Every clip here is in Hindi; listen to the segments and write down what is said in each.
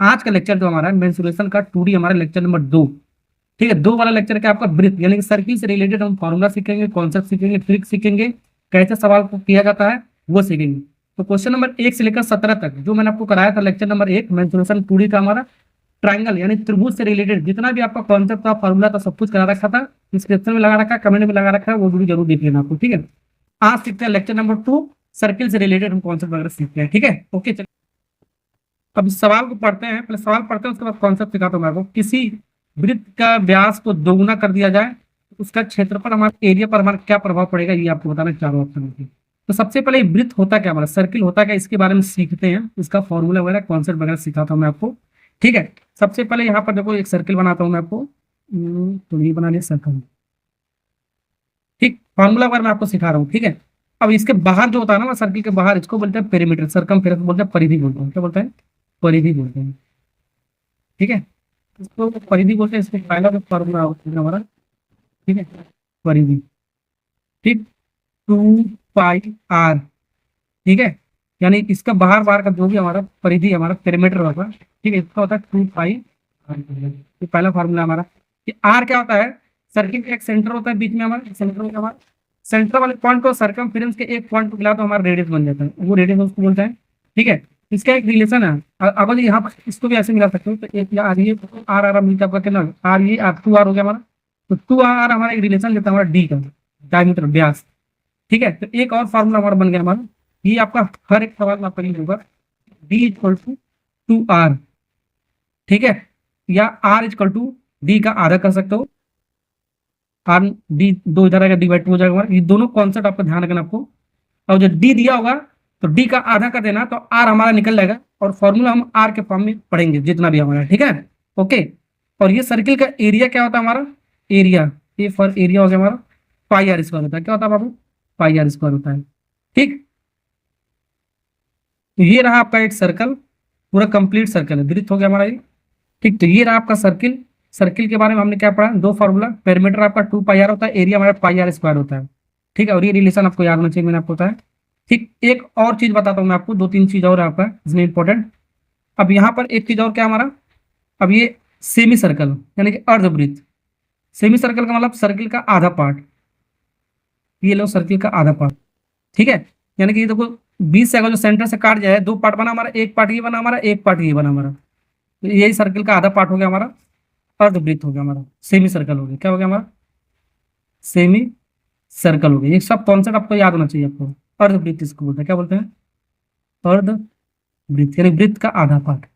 आज का लेक्चर जो हमारा है मेंसुरेशन का 2D हमारा लेक्चर नंबर 2। ठीक है, 2 वाला लेक्चर क्या आपका ब्रीथ यानी कि सर्किल से रिलेटेड हम फॉर्मूला सीखेंगे, कॉन्सेप्ट सीखेंगे, ट्रिक सीखेंगे, कैसे सवाल को किया जाता है वो सीखेंगे। तो क्वेश्चन नंबर 1 से लेकर 17 तक जो मैंने आपको कराया था लेक्चर नंबर 1 मेंसुरेशन 2D का हमारा ट्राइंगल यानी त्रिभुज से रिलेटेड जितना भी आपका कॉन्सेप्ट था, फॉर्मूला था, सब कुछ करा रखा था। डिस्क्रिप्शन में लगा रखा है, कमेंट में लगा रखा है, वो वीडियो जरूर देख लेना आपको। ठीक है, आज सीखते हैं लेक्चर नंबर 2, सर्किल से रिलेटेड हम कॉन्सेप्ट वगैरह सीखते हैं। ठीक है, ओके चलिए अब इस सवाल को पढ़ते हैं। पहले सवाल पढ़ते हैं, उसके बाद कॉन्सेप्ट सिखाता हूँ मैं आपको। किसी वृत्त का व्यास को दोगुना कर दिया जाए तो उसका क्षेत्र पर हमारे एरिया पर हमारा क्या प्रभाव पड़ेगा, ये आपको बताना है चारों ऑप्शन में। तो सबसे पहले वृत्त होता क्या, हमारा सर्किल होता क्या, इसके बारे में सीखते हैं। इसका फॉर्मूला वगैरह कॉन्सेप्ट वगैरह सिखाता हूँ मैं आपको। ठीक है, सबसे पहले यहाँ पर देखो एक सर्किल बनाता हूँ मैं आपको। तो ये बना लिया सर्कल। ठीक, फॉर्मूला वगैरह मैं आपको सिखा रहा हूँ। ठीक है, अब इसके बाहर जो होता है ना सर्किल के बाहर, इसको बोलते हैं पेरीमीटर, सरकमफेरेंस बोलते हैं, परिधि बोलते हैं। क्या बोलते हैं? परिधि बोलते हैं। ठीक है, इसको परिधि बोलते हैं। इसको पहला जो फॉर्मूला होता है हमारा, ठीक है, परिधि। ठीक, 2 पाई आर। ठीक है, यानी इसका बाहर बाहर का जो भी हमारा परिधि हमारा पेरीमीटर होगा, ठीक है, इसका होता है 2 पाई आर। ये पहला फॉर्मूला हमारा। कि आर क्या होता है, सर्किल का एक सेंटर होता है बीच में हमारा, सेंटर में हमारा सेंटर वाले पॉइंट को सरकमफेरेंस के एक पॉइंट को मिला तो हमारा रेडियस बन जाता है, वो रेडियस उसको बोलते हैं। ठीक है, इसका एक रिलेशन है। अगर यहाँ पर इसको भी ऐसे मिला सकते हो तो एक आर ये आर आर मिलता है आपका कितना, आर ये आर 2 आर हो गया हमारा। तो 2 आर हमारा एक रिलेशन लेता है हमारा डी का, डायमीटर व्यास। ठीक है, तो एक और फार्मूला हमारा बन गया हमारा। ये आपका हर एक सवाल में आपका ये होगा, डी इक्वल टू 2 आर। ठीक है, या आर इक्वल टू डी का आधा कर सकते हो। आर डी 2 इधर आएगा, डी बाई 2 हो जाएगा हमारा। ये दोनों कॉन्सेप्ट आपको ध्यान रखना आपको। और जो डी दिया होगा तो डी का आधा कर देना तो आर हमारा निकल जाएगा, और फॉर्मूला हम आर के फॉर्म में पढ़ेंगे जितना भी हमारा। ठीक है, ओके। और ये सर्किल का एरिया क्या होता है हमारा, एरिया, ये फॉर एरिया हो गया हमारा पाई आर स्क्वायर होता है। क्या होता है बाबू? पाई आर स्क्वायर होता है। ठीक, तो ये रहा आपका एक सर्कल, पूरा कंप्लीट सर्कल है, वृत्त हो गया हमारा ये। ठीक, तो ये रहा आपका सर्किल। सर्किल के बारे में हमने क्या पढ़ा, दो फार्मूला, पेरीमीटर आपका 2 पाई आर होता है, एरिया हमारा पाई आर स्क्वायर होता है। ठीक है, और ये रिलेशन आपको याद होना चाहिए, मैंने आपको बताया। ठीक, एक और चीज बताता हूँ मैं आपको, 2-3 चीज और है आपका इसमें इंपॉर्टेंट। अब यहाँ पर एक चीज और क्या हमारा, अब ये सेमी सर्कल यानी कि अर्धवृत्त। सेमी सर्कल का मतलब सर्किल का आधा पार्ट, ये लो सर्किल का आधा पार्ट। ठीक है, यानी कि ये देखो 20 से अगर जो सेंटर से काट जाए, 2 पार्ट बना हमारा, एक पार्ट ये बना हमारा, एक पार्ट ये बना हमारा, तो यही सर्किल का आधा पार्ट हो गया हमारा, अर्धवृत्त हो गया हमारा, सेमी सर्कल हो गया। क्या हो गया हमारा? सेमी सर्कल हो गया। ये सब कॉन्सेप्ट आपको याद होना चाहिए आपको। अर्धवृत्त इसको बोलते हैं, क्या बोलते हैं? अर्धवृत्त यानी वृत्त का आधा पार्ट।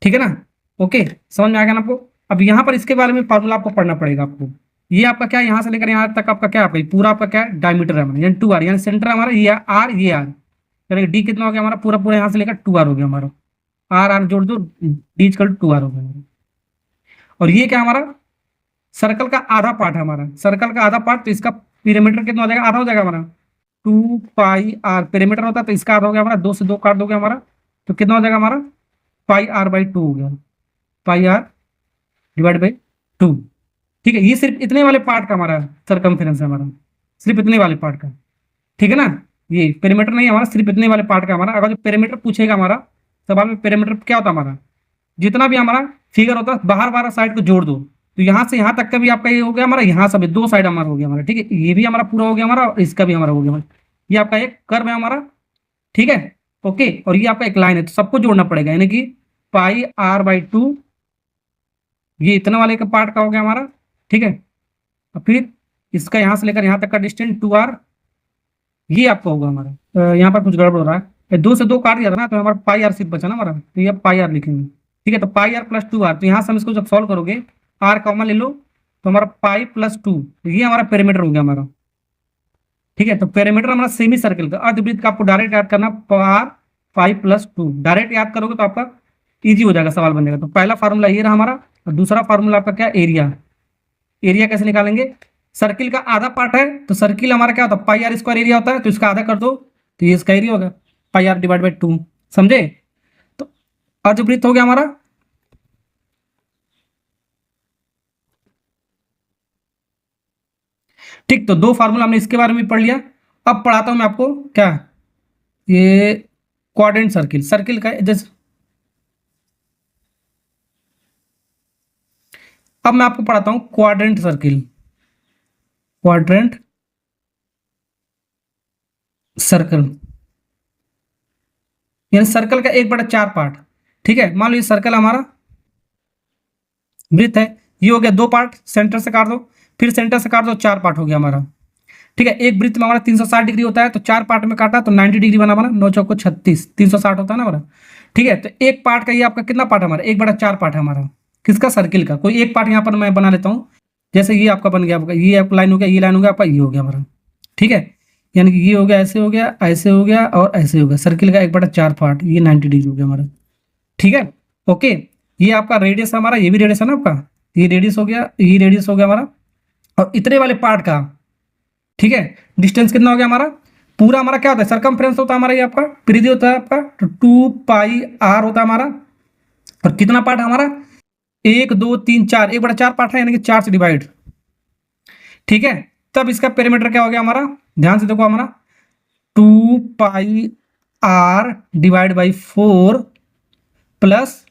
ठीक है ना, ओके, समझ में आ गया ना आपको। अब यहाँ पर इसके बारे में फॉर्मूला आपको पढ़ना पड़ेगा आपको। ये आपका क्या, यहाँ से लेकर यहाँ तक आपका क्या, आपका पूरा आपका क्या है, डायमीटर है हमारा, यानी 2 आर, यानी सेंटर हमारा ये आर, ये आर, यानी डी कितना हो गया हमारा, पूरा पूरा यहाँ से लेकर 2 आर हो गया हमारा। आर आर जोड़ दो, डी इक्वल 2 आर हो गया हमारा। और ये क्या हमारा, सर्कल का आधा पार्ट है हमारा, सर्कल का आधा पार्ट, तो इसका पेरीमीटर कितना हो जाएगा, आधा हो जाएगा हमारा। 2 पाई आर पेरीमीटर होता है, तो इसका आधा हो गया हमारा, 2 से 2 काट दोगे हमारा, तो कितना हो जाएगा हमारा, पाई आर बाई 2 हो गया, पाई आर डिवाइड बाई 2। ठीक है, ये सिर्फ इतने वाले पार्ट का हमारा सरकमफेरेंस है हमारा, सिर्फ इतने वाले पार्ट का। ठीक है ना, ये पेरीमीटर नहीं है हमारा, सिर्फ इतने वाले पार्ट का हमारा। अगर जो पेरीमीटर पूछेगा हमारा सवाल में, पेरीमीटर क्या होता है हमारा, जितना भी हमारा फिगर होता है बाहर बाहर साइड को जोड़ दो, तो यहाँ से यहाँ तक का भी आपका ये हो गया हमारा, यहाँ से भी 2 साइड हमारा हो गया हमारा। ठीक है, ये भी हमारा पूरा हो गया हमारा, और इसका भी हमारा हो गया हमारा। ये आपका एक कर्व है हमारा। ठीक है, ओके, और ये आपका एक लाइन है, तो सबको जोड़ना पड़ेगा, यानी कि पाई आर बाई 2, ये इतना वाले का पार्ट का हो गया हमारा। ठीक है, और फिर इसका यहाँ से लेकर यहाँ तक का डिस्टेंस 2 आर, ये आपका होगा हमारा। यहाँ पर कुछ गड़बड़ हो रहा है, 2 से 2 काट दिया था ना, तो हमारा पाई आर सिर्फ बचा ना हमारा, तो ये पाई आर लिखेंगे। ठीक है, तो पाई आर प्लस 2 आर, तो यहाँ से हम इसको जब सॉल्व करोगे, आर कॉमन ले लो, तो हमारा पाई प्लस 2, तो ये हमारा पेरीमीटर हो गया हमारा। ठीक है, तो पेरीमीटर हमारा सेमी सर्कल का, अर्धवृत्त का आपको डायरेक्ट याद करना, आर पाई प्लस 2, डायरेक्ट याद करोगे तो आपका इजी हो जाएगा, सवाल बनेगा। तो पहला फार्मूला ये रहा हमारा, और दूसरा फार्मूला आपका क्या, एरिया। एरिया कैसे निकालेंगे, सर्किल का आधा पार्ट है, तो सर्किल हमारा क्या होता है, पाई आर स्क्वायर एरिया होता है, तो इसका आधा कर दो, तो ये इसका एरिया होगा, पाई आर डिवाइड बाई 2। समझे? तो अर्धवृत्त हो गया हमारा। ठीक, तो 2 फार्मूला हमने इसके बारे में पढ़ लिया। अब पढ़ाता हूं मैं आपको क्या, ये क्वाड्रेंट सर्किल, सर्किल का जैसे अब मैं आपको पढ़ाता हूं क्वाड्रेंट सर्किल। क्वाड्रेंट सर्कल यानी सर्कल का 1/4 पार्ट। ठीक है, मान लो ये सर्कल हमारा वृत्त है, ये हो गया 2 पार्ट, सेंटर से काट दो, फिर सेंटर से काट दो, 4 पार्ट हो गया हमारा। ठीक है, एक वृत्त में हमारा 360 डिग्री होता है, तो 4 पार्ट में काटा तो 90 डिग्री बना हमारा, 9 चौको 36, 360 होता है ना हमारा। ठीक है, तो एक पार्ट का ये आपका कितना पार्ट है हमारा, 1/4 पार्ट है हमारा किसका, सर्किल का। कोई एक पार्ट यहाँ पर मैं बना लेता हूँ, जैसे ये आपका बन गया, आपका ये आपका लाइन हो गया, ये लाइन हो गया, आपका ये हो गया हमारा। ठीक है, यानी कि ये हो गया, ऐसे हो गया, ऐसे हो गया और ऐसे हो गया, सर्किल का 1/4 पार्ट, ये 90 डिग्री हो गया हमारा। ठीक है, ओके। ये आपका रेडियस है हमारा, ये भी रेडियस है ना आपका, ये रेडियस हो गया, ये रेडियस हो गया हमारा, और इतने वाले पार्ट का, ठीक है, डिस्टेंस कितना हो गया हमारा, पूरा हमारा क्या होता है, सरकमफ्रेंस होता है हमारा, ये आपका परिधि होता है आपका, तो 2πr होता है हमारा। और कितना पार्ट है हमारा, 1 2 3 4, 1/4 पार्ट है, यानी कि 4 से डिवाइड। ठीक है, तब इसका पेरीमीटर क्या हो गया हमारा, ध्यान से देखो हमारा 2πr डिवाइड बाई 4 प्लस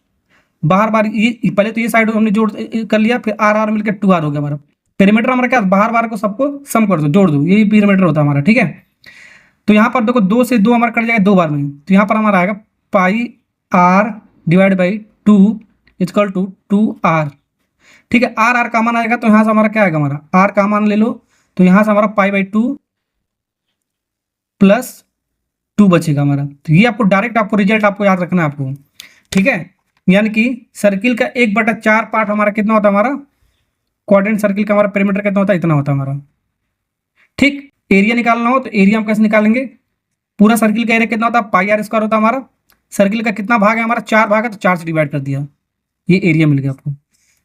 बाहर बार ये पहले तो ये साइड हमने जोड़ कर लिया, फिर आर आर मिलकर 2r हो गया हमारा। पेरीमीटर हमारा क्या, बाहर बार को सबको सम कर दो, जोड़ दो, यही पेरीमीटर होता है हमारा। ठीक है, तो यहाँ पर देखो 2 से 2 हमारा कट जाएगा 2 बार में, तो यहाँ पर हमारा आएगा πr divide by 2 equal to 2r। ठीक है, आर आर का मान आएगा, तो यहाँ से हमारा क्या आएगा, हमारा आर का मान ले लो, तो यहाँ से हमारा π/2 प्लस 2 बचेगा हमारा। तो ये आपको डायरेक्ट आपको रिजल्ट आपको याद रखना है आपको। ठीक है, यानी कि सर्किल का 1/4 पार्ट हमारा कितना होता है, हमारा क्वाड्रेंट सर्किल का हमारा पेरीमीटर कितना होता है, इतना होता है हमारा। ठीक, एरिया निकालना हो तो एरिया हम कैसे निकालेंगे, पूरा सर्किल का एरिया कितना होता है, πr² होता है हमारा। सर्किल का कितना भाग है हमारा, 4 भाग है, तो 4 से डिवाइड कर दिया, ये एरिया मिल गया आपको।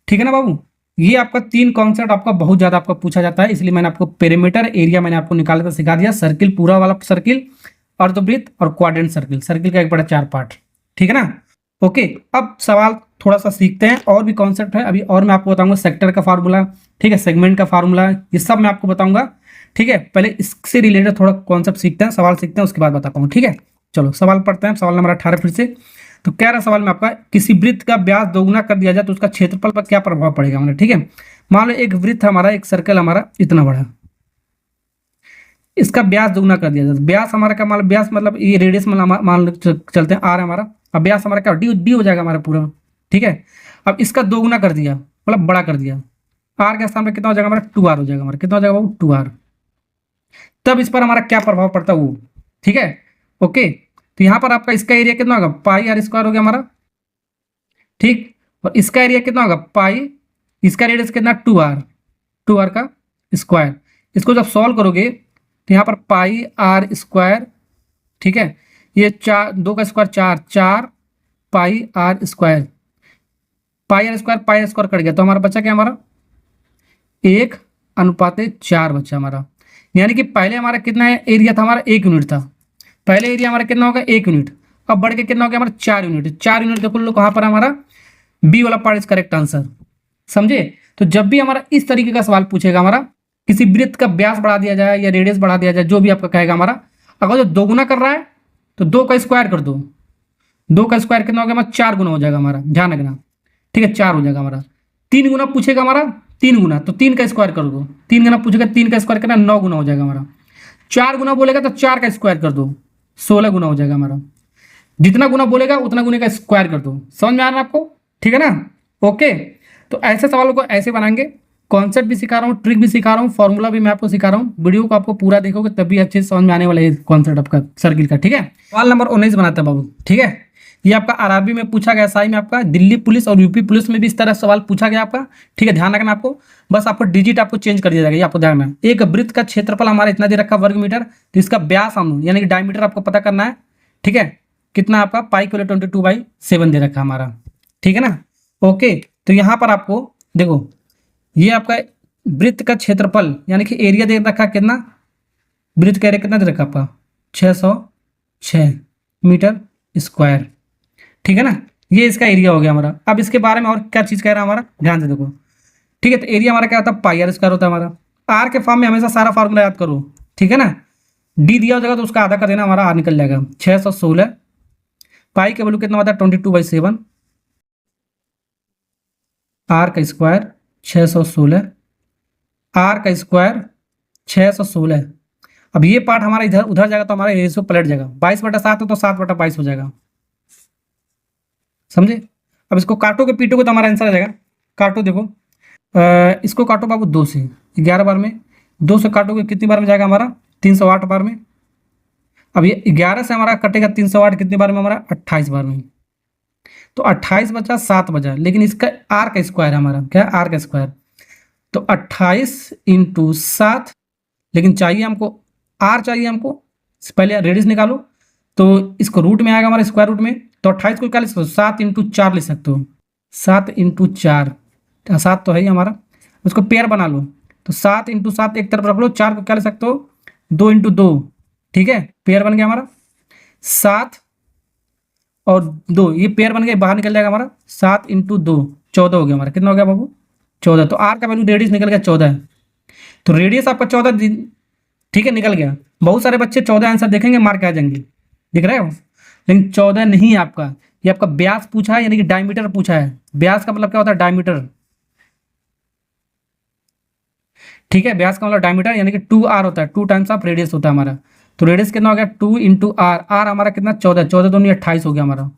ठीक है ना बाबू, ये आपका 3 कॉन्सेप्ट आपका बहुत ज्यादा आपका पूछा जाता है, इसलिए मैंने आपको पेरीमीटर एरिया मैंने आपको निकालने का सिखा दिया, सर्किल पूरा वाला सर्किल, अर्धवृत्त और क्वाड्रेंट सर्किल, सर्किल का 1/4 पार्ट। ठीक है ना, ओके। अब सवाल थोड़ा सा सीखते हैं, और भी कॉन्सेप्ट है अभी, और मैं आपको बताऊंगा सेक्टर का फार्मूला, ठीक है, सेगमेंट का फार्मूला, ये सब मैं आपको बताऊंगा। ठीक है, पहले इससे रिलेटेड थोड़ा कॉन्सेप्ट सीखते हैं, सवाल सीखते हैं, उसके बाद बताता हूँ। ठीक है, चलो सवाल पढ़ते हैं, सवाल नंबर 18 फिर से। तो कह रहा सवाल में आपका, किसी वृत्त का व्यास दोगुना कर दिया जाए तो उसका क्षेत्रफल पर क्या प्रभाव पड़ेगा हमारा। ठीक है, मान लो एक वृत्त हमारा, एक सर्कल हमारा इतना बड़ा, इसका व्यास दोगुना कर दिया जाए, व्यास हमारा क्या, मान व्यास मतलब ये रेडियस मान लो चलते हैं, आर हमारा, अब व्यास हमारा क्या डी हो जाएगा हमारा पूरा। ठीक है, अब इसका दोगुना कर दिया, मतलब बड़ा कर दिया, आर के स्थान पर कितना हो जाएगा हमारा, 2r हो जाएगा हमारा, कितना हो जाएगा वो 2r। तब इस पर हमारा क्या प्रभाव पड़ता है वो। ठीक है, ओके। तो यहाँ पर आपका इसका एरिया कितना होगा, πr² हो गया हमारा। ठीक, और इसका एरिया कितना होगा पाई, इसका रेडियस कितना 2r का स्क्वायर। इसको जब सॉल्व करोगे तो यहाँ पर πr², ठीक है, ये 2 का स्क्वायर 4 πr², πr² कट गया, तो हमारा बचा क्या, हमारा 1/4 बचा हमारा। यानी कि पहले हमारा कितना है एरिया था, हमारा 1 यूनिट था, पहले एरिया हमारा कितना होगा 1 यूनिट, अब बढ़ के कितना हो गया हमारा 4 यूनिट। 4 यूनिट देखो लो कहाँ पर हमारा बी वाला पार्ट इज करेक्ट आंसर, समझे। तो जब भी हमारा इस तरीके का सवाल पूछेगा, हमारा किसी वृत्त का व्यास बढ़ा दिया जाए या रेडियस बढ़ा दिया जाए, जो भी आपका कहेगा हमारा, अगर जो दोगुना कर रहा है तो 2 का स्क्वायर कर दो, 2 का स्क्वायर कितना हो गया हमारा 4 गुना हो जाएगा हमारा, ध्यान रखना। ठीक है, 4 हो जाएगा हमारा। 3 गुना पूछेगा हमारा, 3 गुना, तो 3 का स्क्वायर कर दो, 3 गुना पूछेगा, 3 का स्क्वायर करना 9 गुना हो जाएगा हमारा। 4 गुना बोलेगा तो 4 का स्क्वायर कर दो, 16 गुना हो जाएगा हमारा। जितना गुना बोलेगा उतना गुने का स्क्वायर कर दो, समझ में आ रहा है आपको, ठीक है ना, ओके। तो ऐसे सवालों को ऐसे बनाएंगे, कॉन्सेप्ट भी सिखा रहा हूँ, ट्रिक भी सिखा रहा हूँ, फॉर्मूला भी मैं आपको सिखा रहा हूँ। वीडियो को आपको पूरा देखोगे तभी अच्छे से समझ में आने वाला है कॉन्सेप्ट आपका सर्किल का। ठीक है, सवाल नंबर 19 बनाते हैं बाबू। ठीक है, ये आपका आरआरबी में पूछा गया, एसआई में आपका, दिल्ली पुलिस और यूपी पुलिस में भी इस तरह सवाल पूछा गया आपका। ठीक है, ध्यान रखना आपको, बस आपको डिजिट आपको चेंज कर दिया जाएगा, ये आपको ध्यान रखना। एक वृत्त का क्षेत्रफल हमारा इतना दे रखा वर्ग मीटर, तो इसका व्यास हम यानी कि डायमीटर आपको पता करना है। ठीक है, कितना आपका π=22/7 दे रखा हमारा, ठीक है ना, ओके। तो यहाँ पर आपको देखो, ये आपका वृत्त का क्षेत्रफल यानी कि एरिया दे रखा कितना, वृत्त का एरिया कितना दे रखा आपका 606 मीटर स्क्वायर, ठीक है ना, ये इसका एरिया हो गया हमारा। अब इसके बारे में और क्या चीज़ कह रहा है हमारा, ध्यान से देखो। ठीक है, तो एरिया हमारा क्या होता है πr² होता है हमारा। आर के फॉर्म में हमेशा सारा फार्मूला याद करो, ठीक है ना। डी दिया हो जाएगा तो उसका आधा कर देना, हमारा आर निकल जाएगा 616। पाई का वैल्यू कितना होता है 22/7, आर का स्क्वायर 616, आर का स्क्वायर 616। अब ये पार्ट हमारा इधर उधर जाएगा तो हमारा रेशियो पलट जाएगा, 22/7 हो तो 7/22 हो जाएगा, समझे। अब इसको काटोगे पीटोगे तो हमारा आंसर आ जाएगा। काटो देखो, इसको काटो बाबू 2 से, 11 बार में 2 से काटोगे कितनी बार में जाएगा हमारा, 308 बार में। अब ये 11 से हमारा कटेगा 308 कितनी बार में हमारा, 28 बार में। तो 28 बचा 7 बचा, लेकिन इसका आर का स्क्वायर है हमारा, क्या आर का स्क्वायर, तो 28 × 7, लेकिन चाहिए हमको आर चाहिए हमको, पहले रेडियस निकालो, तो इसको रूट में आएगा हमारे स्क्वायर रूट में, तो 28 को क्या लिख सकते हो, 7 × 4 लिख सकते हो, 7 × 4, 7 तो है ही हमारा, उसको पेयर बना लो, तो 7 × 7 एक तरफ रख लो, 4 को क्या लिख सकते हो, 2 × 2, ठीक है, पेयर बन गया हमारा 7 और 2, ये पेयर बन गया, बाहर निकल जाएगा हमारा 7 × 2 14 हो गया हमारा, कितना हो गया बाबू 14। तो आर का वैल्यू रेडियस निकल गया 14, तो रेडियस आपका 14, ठीक है, निकल गया। बहुत सारे बच्चे 14 आंसर देखेंगे मार के आ जाएंगे, दिख रहे हो, लेकिन 14 नहीं है आपका, ये आपका व्यास पूछा है, यानी कि डायमीटर पूछा है। व्यास का मतलब क्या होता है, डायमीटर, ठीक है, व्यास का मतलब डायमीटर, यानी कि 2r होता है, 2 टाइम्स ऑफ रेडियस होता है हमारा। तो रेडियस कितना हो गया, 2 × r, r हमारा कितना 14, 14 दूनी 28 हो गया हमारा,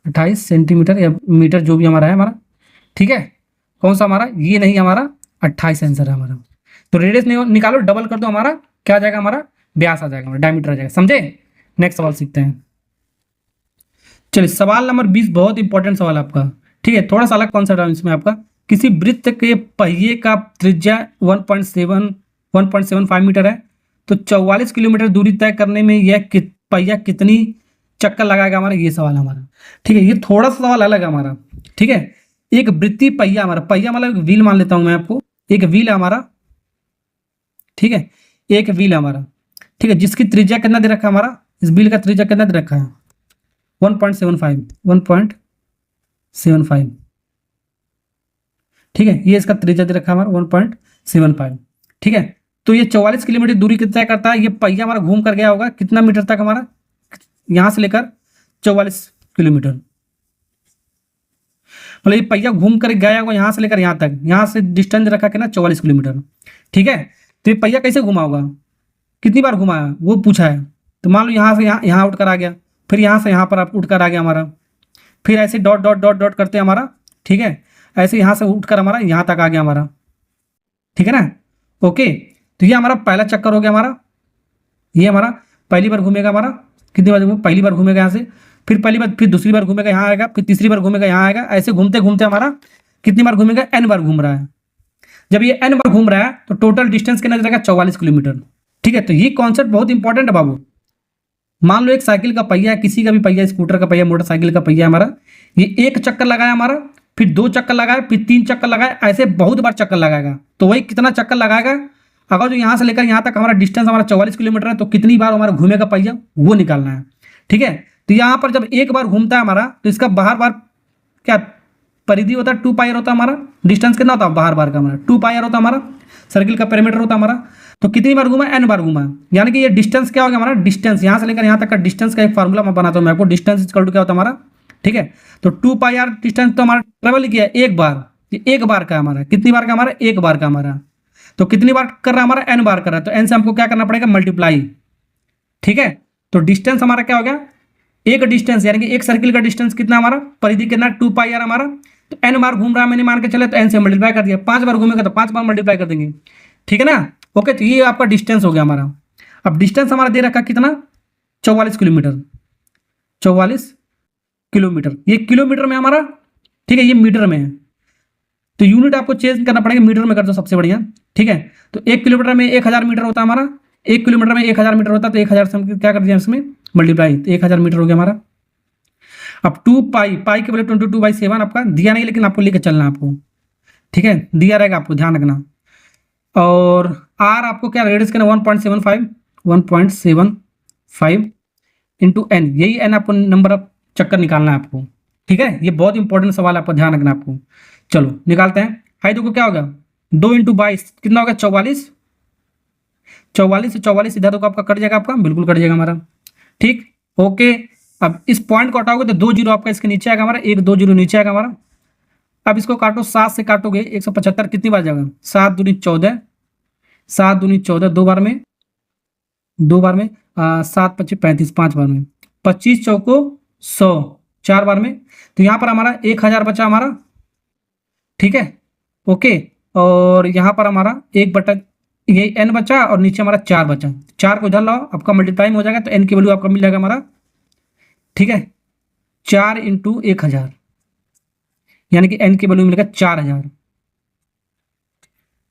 28 सेंटीमीटर या मीटर जो भी हमारा है हमारा, ठीक है। कौन सा हमारा, ये नहीं हमारा 28 आंसर है हमारा। तो रेडियस निकालो, डबल कर दो, हमारा क्या आ जाएगा, हमारा व्यास आ जाएगा, हमारा डायमीटर आ जाएगा, समझे। नेक्स्ट सवाल सीखते हैं। चलिए सवाल नंबर 20 बहुत इंपॉर्टेंट सवाल आपका, ठीक है, थोड़ा सा अलग कॉन्सेप्ट है इसमें आपका। किसी वृत्त के पहिए का त्रिज्या 1.75 मीटर है, तो 44 किलोमीटर दूरी तय करने में यह पहिया कितनी चक्कर लगाएगा, हमारा ये सवाल हमारा, ठीक है। ये थोड़ा सा सवाल अलग है हमारा, ठीक है। एक वृत्तीय पहिया, हमारा पहिया मतलब व्हील मान लेता हूं मैं आपको, एक व्हील है हमारा, ठीक है, एक व्हील है हमारा, ठीक है, जिसकी त्रिज्या कितना दे रखा है हमारा, इस व्हील का त्रिज्या कितना दे रखा है, 1.75, ठीक है, ये इसका त्रिज्या दे रखा है हमारा 1.75, ठीक है। तो ये 44 किलोमीटर दूरी कितना करता है, ये पहिया हमारा घूम कर गया होगा कितना मीटर तक हमारा, यहां से लेकर 44 किलोमीटर, मतलब ये पहिया घूम कर गया होगा यहां से लेकर यहां तक, यहां से डिस्टेंस रखा कितना 44 किलोमीटर, ठीक है। तो ये पहिया कैसे घुमा होगा, कितनी बार घुमाया वो पूछा है। तो मान लो यहाँ से यहाँ उठ कर आ गया, फिर यहाँ से यहाँ पर आप उठ कर आ गया हमारा, फिर ऐसे डॉट डॉट डॉट डॉट करते हमारा, ठीक है, ऐसे यहाँ से उठ कर हमारा यहाँ तक आ गया हमारा, ठीक है ना, ओके। तो ये हमारा पहला चक्कर हो गया हमारा, ये हमारा पहली बार घूमेगा हमारा, कितनी बार पहली बार घूमेगा यहाँ से, फिर पहली बार, फिर दूसरी बार घूमेगा यहाँ आएगा, फिर तीसरी बार घूमेगा यहाँ आएगा, ऐसे घूमते घूमते हमारा कितनी बार घूमेगा, n बार घूम रहा है। जब ये n बार घूम रहा है तो टोटल डिस्टेंस कितना जाएगा, 44 किलोमीटर, ठीक है। तो ये कॉन्सेप्ट बहुत इंपॉर्टेंट है बाबू। मान लो एक साइकिल का पहिया है, किसी का भी पहिया, स्कूटर का पहिया, मोटरसाइकिल का पहिया हमारा, ये एक चक्कर लगाया हमारा, फिर 2 चक्कर लगाया, फिर 3 चक्कर लगाया, ऐसे बहुत बार चक्कर लगाएगा। तो वही कितना चक्कर लगाएगा, अगर जो यहाँ से लेकर यहाँ तक हमारा डिस्टेंस हमारा 44 किलोमीटर है, तो कितनी बार हमारा घूमेगा पहिया वो निकालना है, ठीक है। तो यहाँ पर जब एक बार घूमता है हमारा, तो इसका बाहर बार क्या परिधि होता है, 2πr होता है हमारा, डिस्टेंस कितना होता है बाहर बार का हमारा 2πr होता है हमारा, सर्किल का पेरीमीटर होता है हमारा। तो कितनी बार घूमा, n बार घूमा, यानी कि ये डिस्टेंस क्या हो गया हमारा, डिस्टेंस यहाँ से लेकर यहाँ तक का डिस्टेंस का एक फार्मूला मैं बनाता हूँ मैं आपको, डिस्टेंस इक्वल टू क्या होता है हमारा, ठीक है। तो 2πr डिस्टेंस तो हमारा ट्रेवल किया एक बार, ये एक बार का हमारा, कितनी बार का हमारा, एक बार का हमारा। तो कितनी बार कर रहा है हमारा, n बार कर रहा है, तो n से हमको क्या करना पड़ेगा, मल्टीप्लाई, ठीक है। तो डिस्टेंस हमारा क्या हो गया, एक डिस्टेंस यानी कि एक सर्किल का डिस्टेंस कितना हमारा, परिधि कितना 2πr हमारा, तो n बार घूम रहा है मैंने मान के चले, तो n से मल्टीप्लाई कर दिया, 5 बार घूमेगा तो 5 बार मल्टीप्लाई कर देंगे, ठीक है ना, ओके। तो ये आपका डिस्टेंस हो गया हमारा। अब डिस्टेंस हमारा दे रखा कितना, 44 किलोमीटर, 44 किलोमीटर, ये किलोमीटर में हमारा, ठीक है, ये मीटर में है, तो यूनिट आपको चेंज करना पड़ेगा, मीटर में कर दो सबसे बढ़िया, ठीक है। तो 1 किलोमीटर में 1000 मीटर होता है हमारा, 1 किलोमीटर में 1000 मीटर होता है, तो 1000 से हम क्या कर दिया इसमें मल्टीप्लाई, तो 1000 मीटर हो गया हमारा। अब 2π, पाई के बोले 22/7 आपका दिया नहीं, लेकिन आपको लेकर चलना आपको, ठीक है, दिया रहेगा आपको ध्यान रखना। और आर आपको क्या रेडियस करना, 1.75 इंटू n, यही n आपको नंबर ऑफ चक्कर निकालना है आपको, ठीक है। ये बहुत इंपॉर्टेंट सवाल आपको ध्यान रखना आपको। चलो निकालते हैं, हाई देखो क्या होगा, 2 × 22 कितना होगा, 44, 44 से 44 इधर देखो आपका कट जाएगा, आपका बिल्कुल कट जाएगा हमारा, ठीक, ओके। अब इस पॉइंट को हटाओगे तो 2 जीरो आपका इसके नीचे आएगा हमारा, 1 2 जीरो नीचे आएगा हमारा, अब इसको काटो, 7 से काटोगे 175 कितनी बार जाएगा, 7 दूनी 14, 7 दूनी 14 दो बार में, 7 पच्चीस 35 5 बार में, 25 चौको 100 4 बार में। तो यहाँ पर हमारा 1000 बचा हमारा, ठीक है, ओके। और यहाँ पर हमारा 1 बटा ये n बचा और नीचे हमारा 4 बचा, 4 को इधर लाओ, आपका मल्टीप्लाई हो जाएगा तो n की वैल्यू आपका मिल जाएगा हमारा, ठीक है, 4 इंटू 1000, यानी कि n की वैल्यू मिलेगा 4000।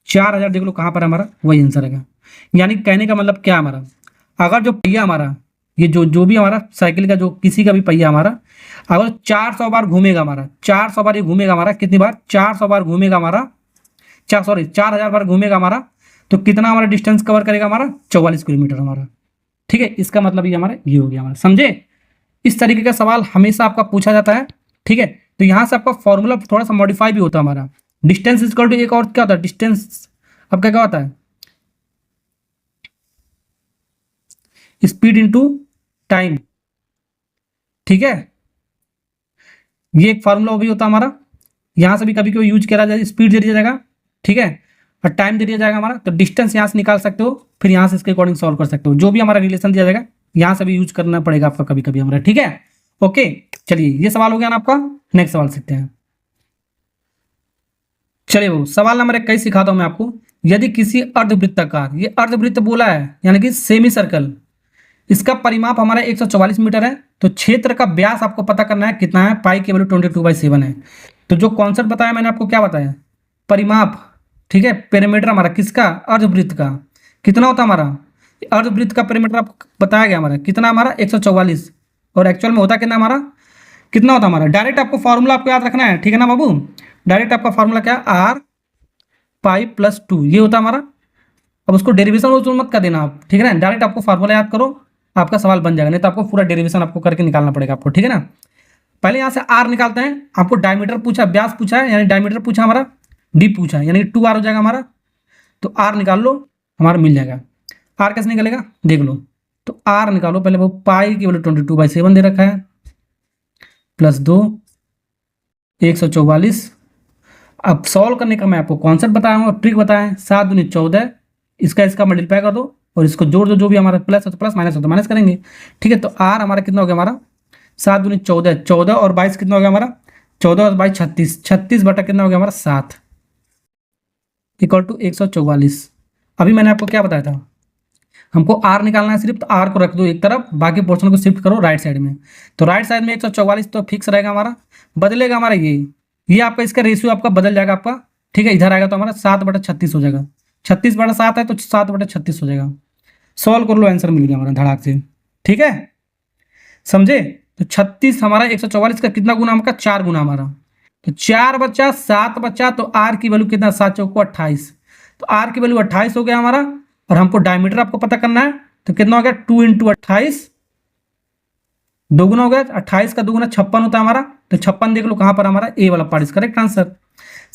4000 देख लो कहाँ पर हमारा, वही आंसर है। यानी कहने का मतलब क्या हमारा, अगर जो पहिया हमारा ये जो भी हमारा साइकिल का जो किसी का भी पहिया हमारा अगर 400 बार घूमेगा हमारा, 400 बार ये घूमेगा हमारा, कितनी बार, 400 बार घूमेगा हमारा, 4000 बार घूमेगा हमारा, तो कितना हमारा डिस्टेंस कवर करेगा हमारा, 44 किलोमीटर हमारा, ठीक है। इसका मतलब ये हमारा ये हो गया हमारा, समझे। इस तरीके का सवाल हमेशा आपका पूछा जाता है, ठीक है। तो यहाँ से आपका फॉर्मूला थोड़ा सा मॉडिफाई भी होता है हमारा, डिस्टेंस इक्वल टू एक और क्या होता है, डिस्टेंस आपका क्या होता है, स्पीड इनटू टाइम, ठीक है। ये एक फार्मूला भी होता है हमारा, यहाँ से भी कभी कभी यूज करा जाए, स्पीड दे दिया जाएगा, ठीक है, और टाइम दे दिया जाएगा हमारा, तो डिस्टेंस यहाँ से निकाल सकते हो, फिर यहाँ से इसके अकॉर्डिंग सॉल्व कर सकते हो, जो भी हमारा रिलेशन दिया जाएगा यहाँ से भी यूज करना पड़ेगा आपका कभी कभी हमारा, ठीक है, ओके। चलिए ये सवाल हो गया ना आपका, नेक्स्ट सवाल सीखते हैं। चलिए वो सवाल नंबर 21 सिखाता हूं मैं आपको। यदि किसी अर्धवृत्ताकार, ये अर्धवृत्त बोला है यानी कि सेमी सर्कल, इसका परिमाप हमारा 144 मीटर है, तो क्षेत्र का व्यास आपको पता करना है कितना है, पाई की वैल्यू 22/7 है। तो जो कॉन्सेप्ट बताया मैंने आपको, क्या बताया, परिमाप, ठीक है, पेरीमीटर हमारा किसका, अर्धवृत्त का कितना होता है हमारा, अर्धवृत्त का पेरीमीटर आपको बताया गया हमारा कितना, हमारा 144, और एक्चुअल में होता कितना हमारा, कितना होता हमारा, डायरेक्ट आपको फॉर्मूला आपको याद रखना है, ठीक है ना बाबू। डायरेक्ट आपका फॉर्मूला क्या, r पाई+2 ये होता हमारा। अब उसको डेरिवेशन उसमें मत कर देना आप, ठीक है ना, डायरेक्ट आपको फार्मूला याद करो, आपका सवाल बन जाएगा, नहीं तो आपको पूरा डेरिवेशन आपको करके निकालना पड़ेगा आपको, ठीक है ना। पहले यहाँ से r निकालते हैं, आपको डायमीटर पूछा, व्यास पूछा है, यानी डायमीटर पूछा हमारा, डी पूछा है, यानी 2r हो जाएगा हमारा, तो r निकाल लो, हमारा मिल जाएगा। r कैसे निकलेगा देख लो, तो r निकालो पहले, वो पाई की वैल्यू 22/7 दे रखा है, +2 144। अब सॉल्व करने का मैं आपको कॉन्सेप्ट बताया हूँ, ट्रिक बताया है, 7 दूनी 14, इसका मल्टीप्लाई कर दो और इसको जोड़ दो, जो भी हमारा प्लस है तो प्लस, माइनस हो तो माइनस करेंगे, ठीक है। तो आर हमारा कितना हो गया हमारा, 7 दूनी 14, 14 और 22 कितना हो गया हमारा, 14 और 22 36, 36 बटा कितना हो गया हमारा 7 इक्वल टू 144। अभी मैंने आपको क्या बताया था, हमको आर निकालना है सिर्फ, तो आर को रख दो एक तरफ, बाकी पोर्शन को शिफ्ट करो राइट साइड में, तो राइट साइड में 144 तो फिक्स रहेगा हमारा, बदलेगा हमारा ये आपका, इसका रेशियो आपका बदल जाएगा आपका, ठीक है। इधर आएगा तो हमारा 7/36 हो जाएगा, 36/7 है तो 7/36 हो जाएगा। सॉल्व कर लो, आंसर मिल गया हमारा धड़ाक से, ठीक है, समझे। तो 36 हमारा 144 का कितना गुना, हमका 4 गुना हमारा, तो 4 बचा 7 बचा, तो आर की वैल्यू कितना, 7 चौको 28, तो आर की वैल्यू 28 हो गया हमारा। और हमको डायमीटर आपको पता करना है, तो कितना हो गया, 2 × 28 दोगुना हो गया, 28 का दोगुना 56 होता है हमारा, तो 56 देख लो कहां पर हमारा, ए वाला पार्ट इज करेक्ट आंसर,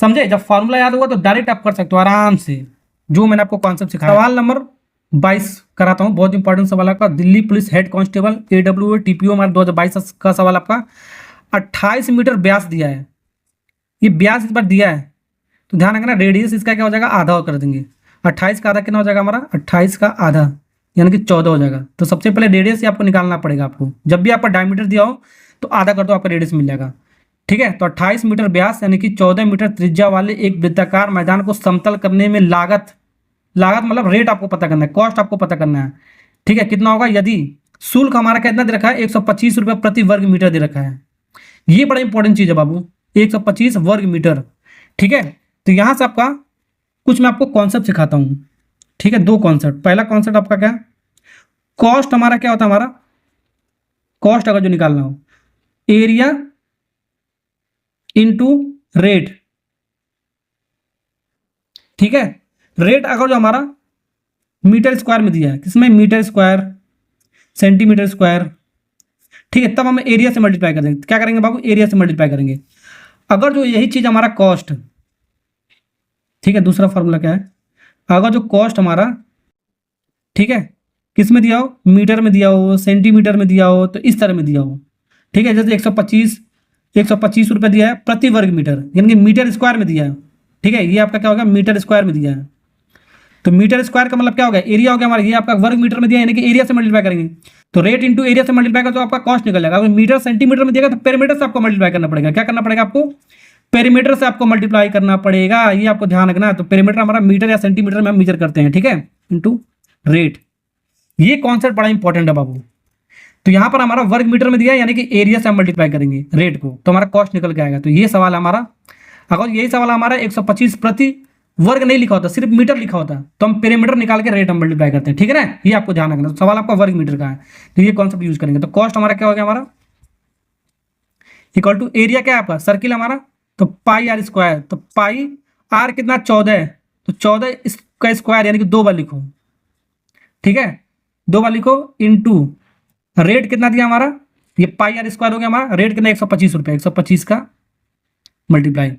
समझे। जब फॉर्मूला याद होगा तो डायरेक्ट आप कर सकते हो आराम से, जो मैंने आपको कॉन्सेप्ट सिखाया। सवाल नंबर 22 कराता हूं, बहुत इंपॉर्टेंट सवाल आपका, Delhi police head constable AWO TPO हमारा 2022 का सवाल आपका। 28 मीटर व्यास दिया है, ये व्यास इस बार दिया है, तो ध्यान रखना, रेडियस इसका क्या हो जाएगा, आधा और कर देंगे, 28 का आधा कितना हो जाएगा हमारा, 28 का आधा यानी कि 14 हो जाएगा। तो सबसे पहले रेडियस ही आपको निकालना पड़ेगा आपको, जब भी आपका डायमीटर दिया हो तो आधा कर दो, आपका रेडियस मिल जाएगा, ठीक है। तो 28 मीटर व्यास यानी कि 14 मीटर त्रिज्या वाले एक वृत्ताकार मैदान को समतल करने में लागत मतलब रेट आपको पता करना है, कॉस्ट आपको पता करना है, ठीक है, कितना होगा। यदि शुल्क हमारा कितना दे रखा है, 125 रुपये प्रति वर्ग मीटर दे रखा है, ये बड़ा इंपॉर्टेंट चीज़ है बाबू, 125 वर्ग मीटर, ठीक है। तो यहाँ से आपका कुछ मैं आपको कॉन्सेप्ट सिखाता हूँ, ठीक है, 2 कॉन्सेप्ट। पहला कॉन्सेप्ट आपका क्या, कॉस्ट हमारा क्या होता है, हमारा कॉस्ट अगर जो निकालना हो, एरिया इनटू रेट, ठीक है। रेट अगर जो हमारा मीटर स्क्वायर में दिया है, किसमें, मीटर स्क्वायर, सेंटीमीटर स्क्वायर, ठीक है, तब हम एरिया से मल्टीप्लाई करेंगे, क्या करेंगे बाबू, एरिया से मल्टीप्लाई करेंगे। अगर जो यही चीज हमारा कॉस्ट, ठीक है, दूसरा फॉर्मूला क्या है, अगर जो कॉस्ट हमारा, ठीक है, किस में दिया हो, मीटर में दिया हो, सेंटीमीटर में दिया हो, तो इस तरह में दिया हो, ठीक है। जैसे 125 125 रुपये दिया है प्रति वर्ग मीटर, यानी कि मीटर स्क्वायर में दिया है। ठीक है, ये आपका क्या होगा, मीटर स्क्वायर में दिया है। तो मीटर स्क्वायर का मतलब क्या हो गया, एरिया हो गया हमारा, ये आपका वर्ग मीटर में दिया है, यानी कि एरिया से मल्टीप्लाई करेंगे। तो रेट इंटू एरिया से मल्टीप्लाई करें तो आपका कॉस्ट निकल जाएगा। अगर मीटर सेंटीमीटर में दिएगा तो पेरीमीटर से आपको मल्टीप्लाई करना पड़ेगा। क्या करना पड़ेगा आपको, पेरीमीटर से आपको मल्टीप्लाई करना पड़ेगा, ये आपको ध्यान रखना है। तो पेरीमीटर हमारा मीटर या सेंटीमीटर में हम मेजर करते हैं, ठीक है, इंटू रेट। ये कॉन्सेप्ट बड़ा इंपॉर्टेंट है बाबू। तो यहाँ पर हमारा वर्ग मीटर में दिया है, यानी कि एरिया से हम मल्टीप्लाई करेंगे रेट को, तो हमारा कॉस्ट निकल के आएगा। तो ये सवाल हमारा, अगर यही सवाल हमारा 125 प्रति वर्ग नहीं लिखा होता, सिर्फ मीटर लिखा होता, तो हम पेरीमीटर निकाल के रेट हम मल्टीप्लाई करते हैं, ठीक है ना। ये आपको ध्यान रखना। तो सवाल आपका वर्ग मीटर का है, तो ये कॉन्सेप्ट यूज करेंगे। तो कॉस्ट हमारा क्या हो गया, हमारा इक्वल टू एरिया क्या है आपका, सर्किल हमारा, तो पाई आर स्क्वायर। तो पाई आर कितना, 14 है, तो 14 इसका स्क्वायर यानी कि 2 बार लिखो, ठीक है, 2 बार लिखो, इंटू रेट कितना दिया हमारा, ये पाई आर स्क्वायर हो गया हमारा, रेट कितना 125 रुपये, 125 का मल्टीप्लाई।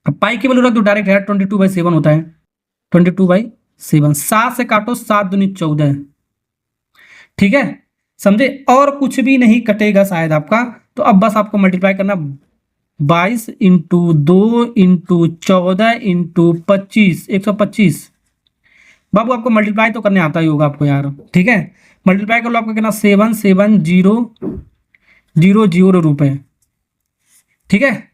अब पाई की वैल्यू रख दो डायरेक्ट है, 22/7 होता है, 22/7। 7 से काटो, 7 दूनी 14, ठीक है, समझे। और कुछ भी नहीं कटेगा शायद आपका। तो अब बस आपको मल्टीप्लाई करना 22 इंटू 2 इंटू 14 इंटू 25, 125। बाबू आपको मल्टीप्लाई तो करने आता ही होगा आपको यार, ठीक है। मल्टीप्लाई कर लो, आपको कितना 770000 रुपये, ठीक है।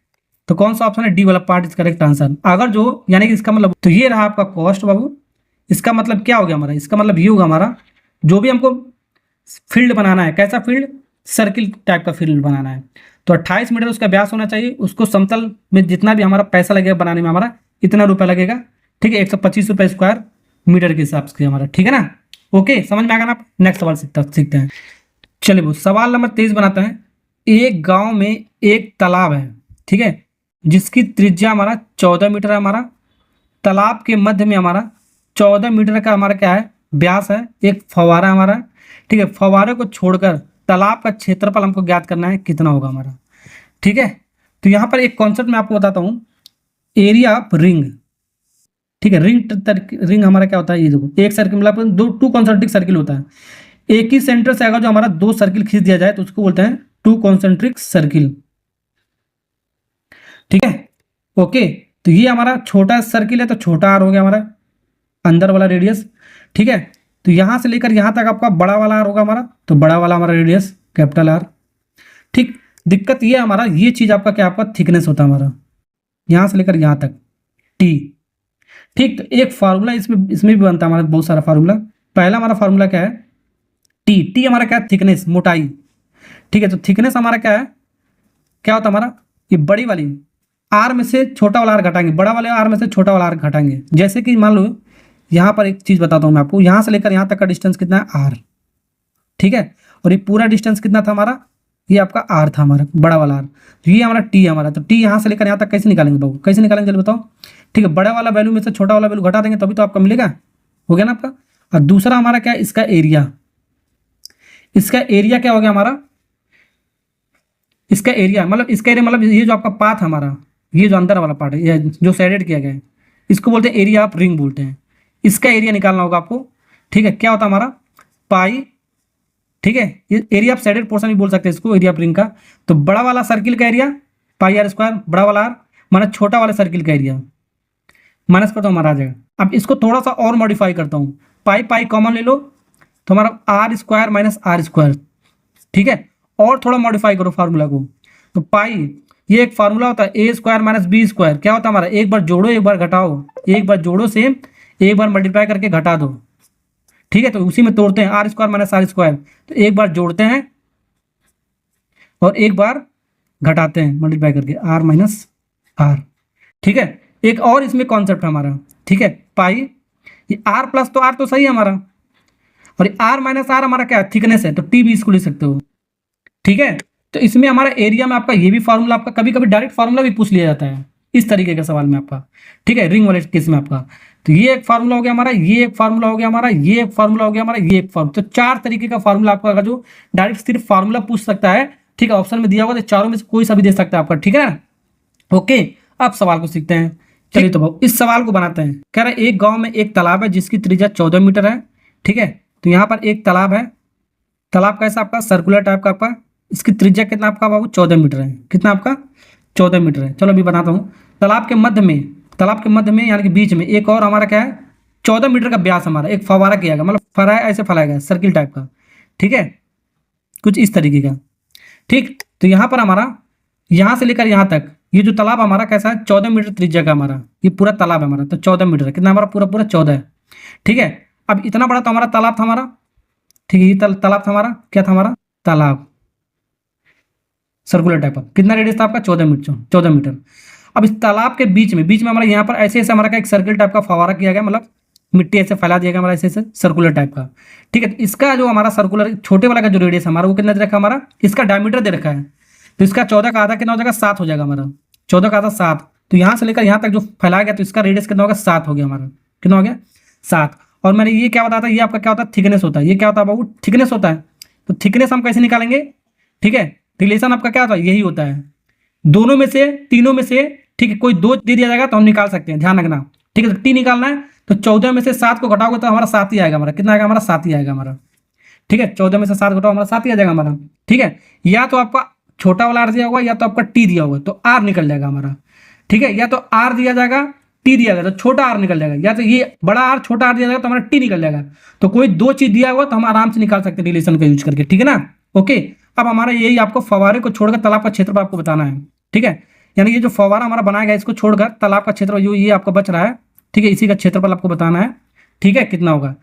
तो कौन सा ऑप्शन है, डी वाला पार्ट इज करेक्ट आंसर। अगर जो यानी कि इसका मतलब, तो ये रहा आपका कॉस्ट बाबू। इसका मतलब क्या हो गया हमारा, इसका मतलब ये होगा हमारा, जो भी हमको फील्ड बनाना है, कैसा फील्ड, सर्किल टाइप का फील्ड बनाना है, तो 28 मीटर उसका व्यास होना चाहिए। उसको समतल में जितना भी हमारा पैसा लगेगा बनाने में, हमारा इतना रुपया लगेगा, ठीक है, 125 रुपये स्क्वायर मीटर के हिसाब से हमारा, ठीक है ना। ओके, समझ में आ गया ना। नेक्स्ट सवाल सीखते हैं। चलिए वो सवाल नंबर 23 बनाते हैं। एक गांव में एक तालाब है, ठीक है, जिसकी त्रिज्या हमारा 14 मीटर है। हमारा तालाब के मध्य में हमारा 14 मीटर का हमारा क्या है, व्यास है। एक फव्वारा हमारा, ठीक है, फव्वारे को छोड़कर तालाब का क्षेत्रफल हमको ज्ञात करना है, कितना होगा हमारा, ठीक है। तो यहाँ पर एक कॉन्सेप्ट मैं आपको बताता हूँ, एरिया ऑफ रिंग, ठीक है। रिंग हमारा क्या होता है, ये देखो, एक सर्किल मतलब टू कॉन्सेंट्रिक सर्किल होता है। एक ही सेंटर से अगर जो हमारा 2 सर्किल खींच दिया जाए तो उसको बोलते हैं 2 कॉन्सेंट्रिक सर्किल, ठीक है। ओके, तो ये हमारा छोटा सर्किल है, तो छोटा आर हो गया हमारा अंदर वाला रेडियस, ठीक है। तो यहाँ से लेकर यहाँ तक आपका बड़ा वाला आर होगा हमारा, तो बड़ा वाला हमारा रेडियस कैपिटल आर, ठीक। दिक्कत ये हमारा, ये चीज़ आपका क्या, आपका थिकनेस होता है हमारा, यहाँ से लेकर यहाँ तक टी, ठीक। तो एक फार्मूला इसमें भी बनता है हमारा, बहुत सारा फार्मूला। पहला हमारा फार्मूला क्या है, टी हमारा क्या है, थिकनेस, मोटाई, ठीक है। तो थिकनेस हमारा क्या है, क्या होता है हमारा, ये बड़ी वाली आर में से छोटा वाला आर घटाएंगे, बड़ा वाले आर में से छोटा वाला आर घटाएंगे। जैसे कि मान लो यहाँ पर एक चीज़ बताता हूँ मैं आपको, यहाँ से लेकर यहाँ तक का डिस्टेंस कितना है, आर, ठीक है। और ये पूरा डिस्टेंस कितना था हमारा, ये आपका आर था हमारा, बड़ा वाला आर। तो ये हमारा टी है हमारा। तो टी यहाँ से लेकर यहाँ तक कैसे निकालेंगे बाबू, कैसे निकालेंगे जल्दी बताओ, ठीक है। बड़ा वाला वैल्यू में से छोटा वाला वैल्यू घटा देंगे तभी तो आपका मिलेगा, हो गया ना आपका। और दूसरा हमारा क्या है, इसका एरिया, इसका एरिया क्या हो गया हमारा, इसका एरिया मतलब ये जो आपका पाथ हमारा, ये जो अंदर वाला पार्ट है, ये जो शेडेड किया गया है, इसको बोलते हैं एरिया ऑफ रिंग बोलते हैं। इसका एरिया निकालना होगा आपको, ठीक है। क्या होता है हमारा, पाई, ठीक है। ये एरिया ऑफ शेडेड पोर्शन भी बोल सकते हैं इसको, एरिया ऑफ रिंग का। तो बड़ा वाला सर्किल का एरिया पाई आर स्क्वायर, बड़ा वाला आर माना छोटा वाला सर्किल का एरिया, माइनस करता हूँ हमारा आ जाएगा। अब इसको थोड़ा सा और मॉडिफाई करता हूँ, पाई कॉमन ले लो, तो हमारा R square minus R square, ठीक है। और थोड़ा मॉडिफाई करो फार्मूला को, तो पाई, ये एक फार्मूला होता है ए स्क्वायर माइनस बी स्क्वायर। क्या होता है हमारा, एक बार जोड़ो एक बार घटाओ, एक बार जोड़ो सेम, एक बार मल्टीप्लाई करके घटा दो, ठीक है। तो उसी में तोड़ते हैं, R square minus R square, तो एक बार जोड़ते हैं और एक बार घटाते हैं मल्टीप्लाई करके, आर माइनस आर, ठीक है। एक और इसमें कॉन्सेप्ट हमारा, ठीक है, पाई, ये आर प्लस तो आर तो सही है हमारा, और आर माइनस आर हमारा क्या है, थिकनेस है, तो टी भी इसको ले सकते हो, ठीक है। तो इसमें हमारा एरिया में आपका ये भी फार्मूला, आपका कभी कभी डायरेक्ट फार्मूला भी पूछ लिया जाता है इस तरीके के सवाल में आपका, ठीक है, रिंग वाले केस में आपका। तो ये एक फार्मूला हो गया हमारा, ये एक फार्मूला हो गया हमारा, ये एक फार्मूला हो गया हमारा, ये एक फार्मूला। तो 4 तरीके का फार्मूला आपका, अगर जो डायरेक्ट सिर्फ फार्मूला पूछ सकता है, ठीक है, ऑप्शन में दिया होगा, तो चारों में से कोई सा भी दे सकता है आपका, ठीक है। ओके, अब सवाल को सीखते हैं। चलिए तो इस सवाल को बनाते हैं। कह रहा है एक गाँव में एक तालाब है जिसकी त्रिज्या 14 मीटर है, ठीक है। तो यहाँ पर एक तालाब है, तालाब कैसा आपका, सर्कुलर टाइप का आपका, इसकी त्रिज्या कितना आपका बाबू, 14 मीटर है। कितना आपका, 14 मीटर है। चलो अभी बताता हूँ। तालाब के मध्य में यानी कि बीच में एक और हमारा क्या है, 14 मीटर का व्यास हमारा एक फवारा किया गया, मतलब फराया ऐसे फैलाया गया सर्किल टाइप का, ठीक है, कुछ इस तरीके का। ठीक, तो यहाँ पर हमारा यहाँ से लेकर यहाँ तक ये जो तालाब हमारा कैसा है, 14 मीटर त्रिज्या का हमारा ये पूरा तालाब है हमारा, तो 14 मीटर है। कितना हमारा पूरा पूरा 14 है। ठीक है, अब इतना बड़ा तो हमारा तालाब था हमारा, ठीक है, ये तालाब था हमारा, क्या था हमारा तालाब, सर्कुलर टाइप का। कितना रेडियस था आपका, 14 मीटर। अब इस तालाब के बीच में हमारा यहाँ पर ऐसे ऐसे हमारा का एक सर्किल टाइप का फवारा किया गया, मतलब मिट्टी ऐसे फैला दिया गया हमारा ऐसे ऐसे सर्कुलर टाइप का। ठीक है, इसका जो हमारा सर्कुलर छोटे वाला का जो रेडियस हमारा वो कितना दे रखा है हमारा, इसका डायमीटर दे रखा है, तो इसका 14 का आधा कितना हो जाएगा, 7 हो जाएगा हमारा, 14 का आधा 7। तो यहाँ से लेकर यहाँ तक जो फैलाया गया तो इसका रेडियस कितना होगा, 7 हो गया हमारा, कितना हो गया 7। और मैंने ये क्या बताया था, ये आपका क्या होता है, थिकनेस होता है। ये क्या होता है बाबू, थिकनेस होता है। तो थिकनेस हम कैसे निकालेंगे, ठीक है, रिलेशन आपका क्या होता है, यही होता है, दोनों में से तीनों में से, ठीक है, कोई दो दे दिया जाएगा तो हम निकाल सकते हैं, ध्यान रखना। ठीक है, तो टी निकालना है तो 14 में से 7 को घटाओगे तो हमारा 7 ही आएगा हमारा, कितना आएगा हमारा 7 ही आएगा हमारा। ठीक है, 14 में से 7 घटाओ हमारा 7 ही आ जाएगा हमारा। ठीक है, या तो आपका छोटा वाला आर दिया होगा या तो आपका टी दिया होगा तो आर निकल जाएगा हमारा। ठीक है, या तो आर दिया जाएगा टी दिया जाएगा तो छोटा आर निकल जाएगा, या तो ये बड़ा आर छोटा आर दिया जाएगा तो हमारा टी निकल जाएगा। तो कोई दो चीज दिया हुआ तो हम आराम से निकाल सकते हैं रिलेशन का यूज करके, ठीक है ना। ओके, अब हमारा यही आपको फवारे को छोड़कर तालाब का क्षेत्रफल आपको बताना है। ठीक है, यानी ये जो फवारा हमारा बनाया गया इसको छोड़कर तालाब का क्षेत्रफल जो ये आपको बच रहा है, ठीक है, इसी का क्षेत्रफल आपको बताना है। ठीक है, कितना होगा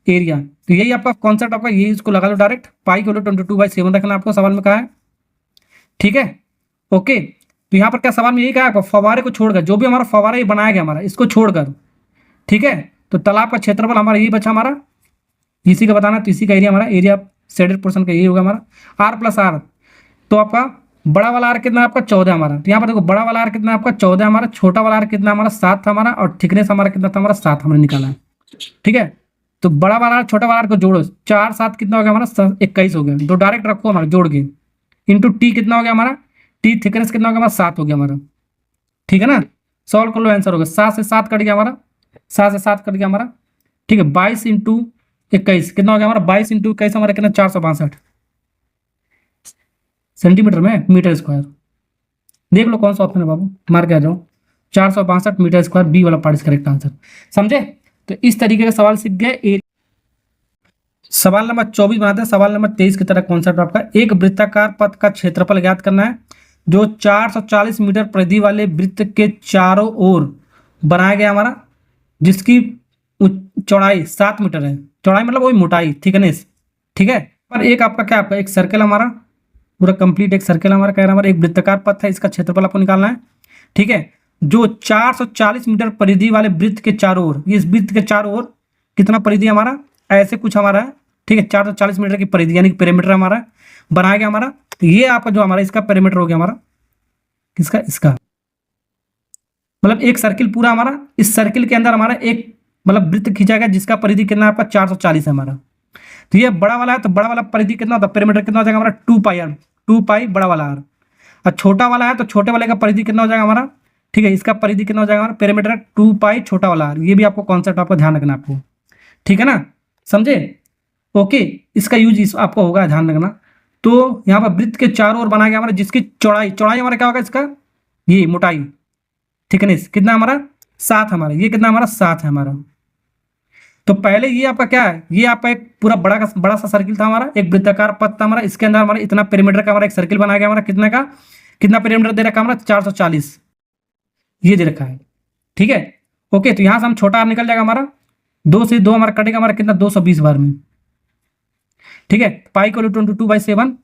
एरिया, तो यही आपका कॉन्सेप्ट आपका, यही इसको लगा लो डायरेक्ट, पाई को 22/7 रखना आपको सवाल में कहा है। ठीक है, ओके, तो यहाँ पर क्या सवाल में यही कहा है, फवारे को छोड़कर जो भी हमारा फवारा ये बनाया गया हमारा इसको छोड़कर, ठीक है, तो तालाब का क्षेत्रफल हमारा यही बचा हमारा, इसी का बताना, तो इसी का एरिया हमारा, एरिया शेडेड पोर्शन का यही होगा हमारा, आर प्लस आर। तो आपका बड़ा वाला आर कितना आपका 14 हमारा, तो यहाँ पर देखो बड़ा वाला आर कितना आपका 14 हमारा, छोटा वाला आर कितना हमारा 7 था हमारा, और थिकनेस हमारा कितना था हमारा 7 हमने निकाला है। ठीक है, तो बड़ा वाला आर छोटा वाला आर को जोड़ो, 4 7 कितना हो गया हमारा 21 हो गया, तो डायरेक्ट रखो हमारा जोड़ के, इंटू टी कितना हो गया हमारा, टी थिकनेस कितना हो गया हमारा 7 हो गया हमारा। ठीक है ना, सॉल्व कर लो, आंसर होगा 7 से 7 कट गया हमारा, 7 से 7 कट गया हमारा। ठीक है, 22 इंटू 21 कितना हो गया हमारा, 22 इंटू 21 हमारा कितना 462 सेंटीमीटर में मीटर स्क्वायर। देख लो कौन सा ऑप्शन है बाबू, मार के आ जाओ, 462 मीटर स्क्वायर, बी वाला पार्ट करेक्ट आंसर। समझे, तो इस तरीके का सवाल सीख गए। सवाल नंबर 24 बनाते हैं। सवाल नंबर 23 की तरह कॉन्सेप्ट आपका, एक वृत्ताकार पथ का क्षेत्रफल ज्ञात करना है जो 440 मीटर परिधि वाले वृत्त के चारों ओर बनाया गया हमारा, जिसकी चौड़ाई 7 मीटर है, चौड़ाई मतलब वही मोटाई, थिकनेस। ठीक है, पर एक आपका क्या, आपका एक सर्कल हमारा पूरा कंप्लीट एक सर्कल हमारा कह रहा है, हमारा एक वृत्ताकार पथ है, इसका क्षेत्रफल आपको निकालना है। ठीक है, जो 440 मीटर परिधि वाले वृत्त के चारों ओर, इस वृत्त के चारों ओर कितना परिधि हमारा, ऐसे कुछ हमारा है। ठीक है, 440 मीटर की परिधि यानी कि पेरीमीटर हमारा बनाया गया हमारा, तो ये आपका जो हमारा इसका पेरीमीटर हो गया हमारा, किसका, इसका, मतलब एक सर्किल पूरा हमारा, इस सर्किल के अंदर हमारा एक मतलब वृत्त खींचा गया जिसका परिधि कितना आपका 440 है हमारा। तो ये बड़ा वाला है, तो बड़ा वाला परिधि कितना होता है, पेरीमीटर कितना हो जाएगा हमारा 2 पाई आर, 2 पाई बड़ा वाला आर। और छोटा वाला है तो छोटे वाले का परिधि कितना हो जाएगा हमारा, ठीक है, इसका परिधि कितना हो जाएगा हमारा, पेरीमीटर 2 पाई छोटा वाला आर। ये भी आपको कॉन्सेप्ट आपको ध्यान रखना आपको, ठीक है ना, समझे। ओके, इसका यूज इस आपको होगा, ध्यान रखना। तो यहाँ पर वृत्त के चारों ओर बनाया गया हमारा, जिसकी चौड़ाई हमारा क्या होगा, इसका ये मोटाई, थिकनेस कितना हमारा 7 हमारा, ये कितना हमारा 7 है हमारा। तो पहले ये आपका क्या है, ये आपका एक पूरा बड़ा सा सर्किल था हमारा, एक वृत्ताकार पथ था हमारा, इसके अंदर हमारा इतना पेरीमीटर का हमारा एक सर्किल बनाया गया हमारा, कितना का, कितना पेरीमीटर दे रखा हमारा 440, ये दे रखा है। ठीक है, ओके, तो यहां से हम छोटा आर निकल जाएगा हमारा, 2 से 2 हमारा कटेगा हमारा कितना 220 बार में। ठीक है, पाई को 22/7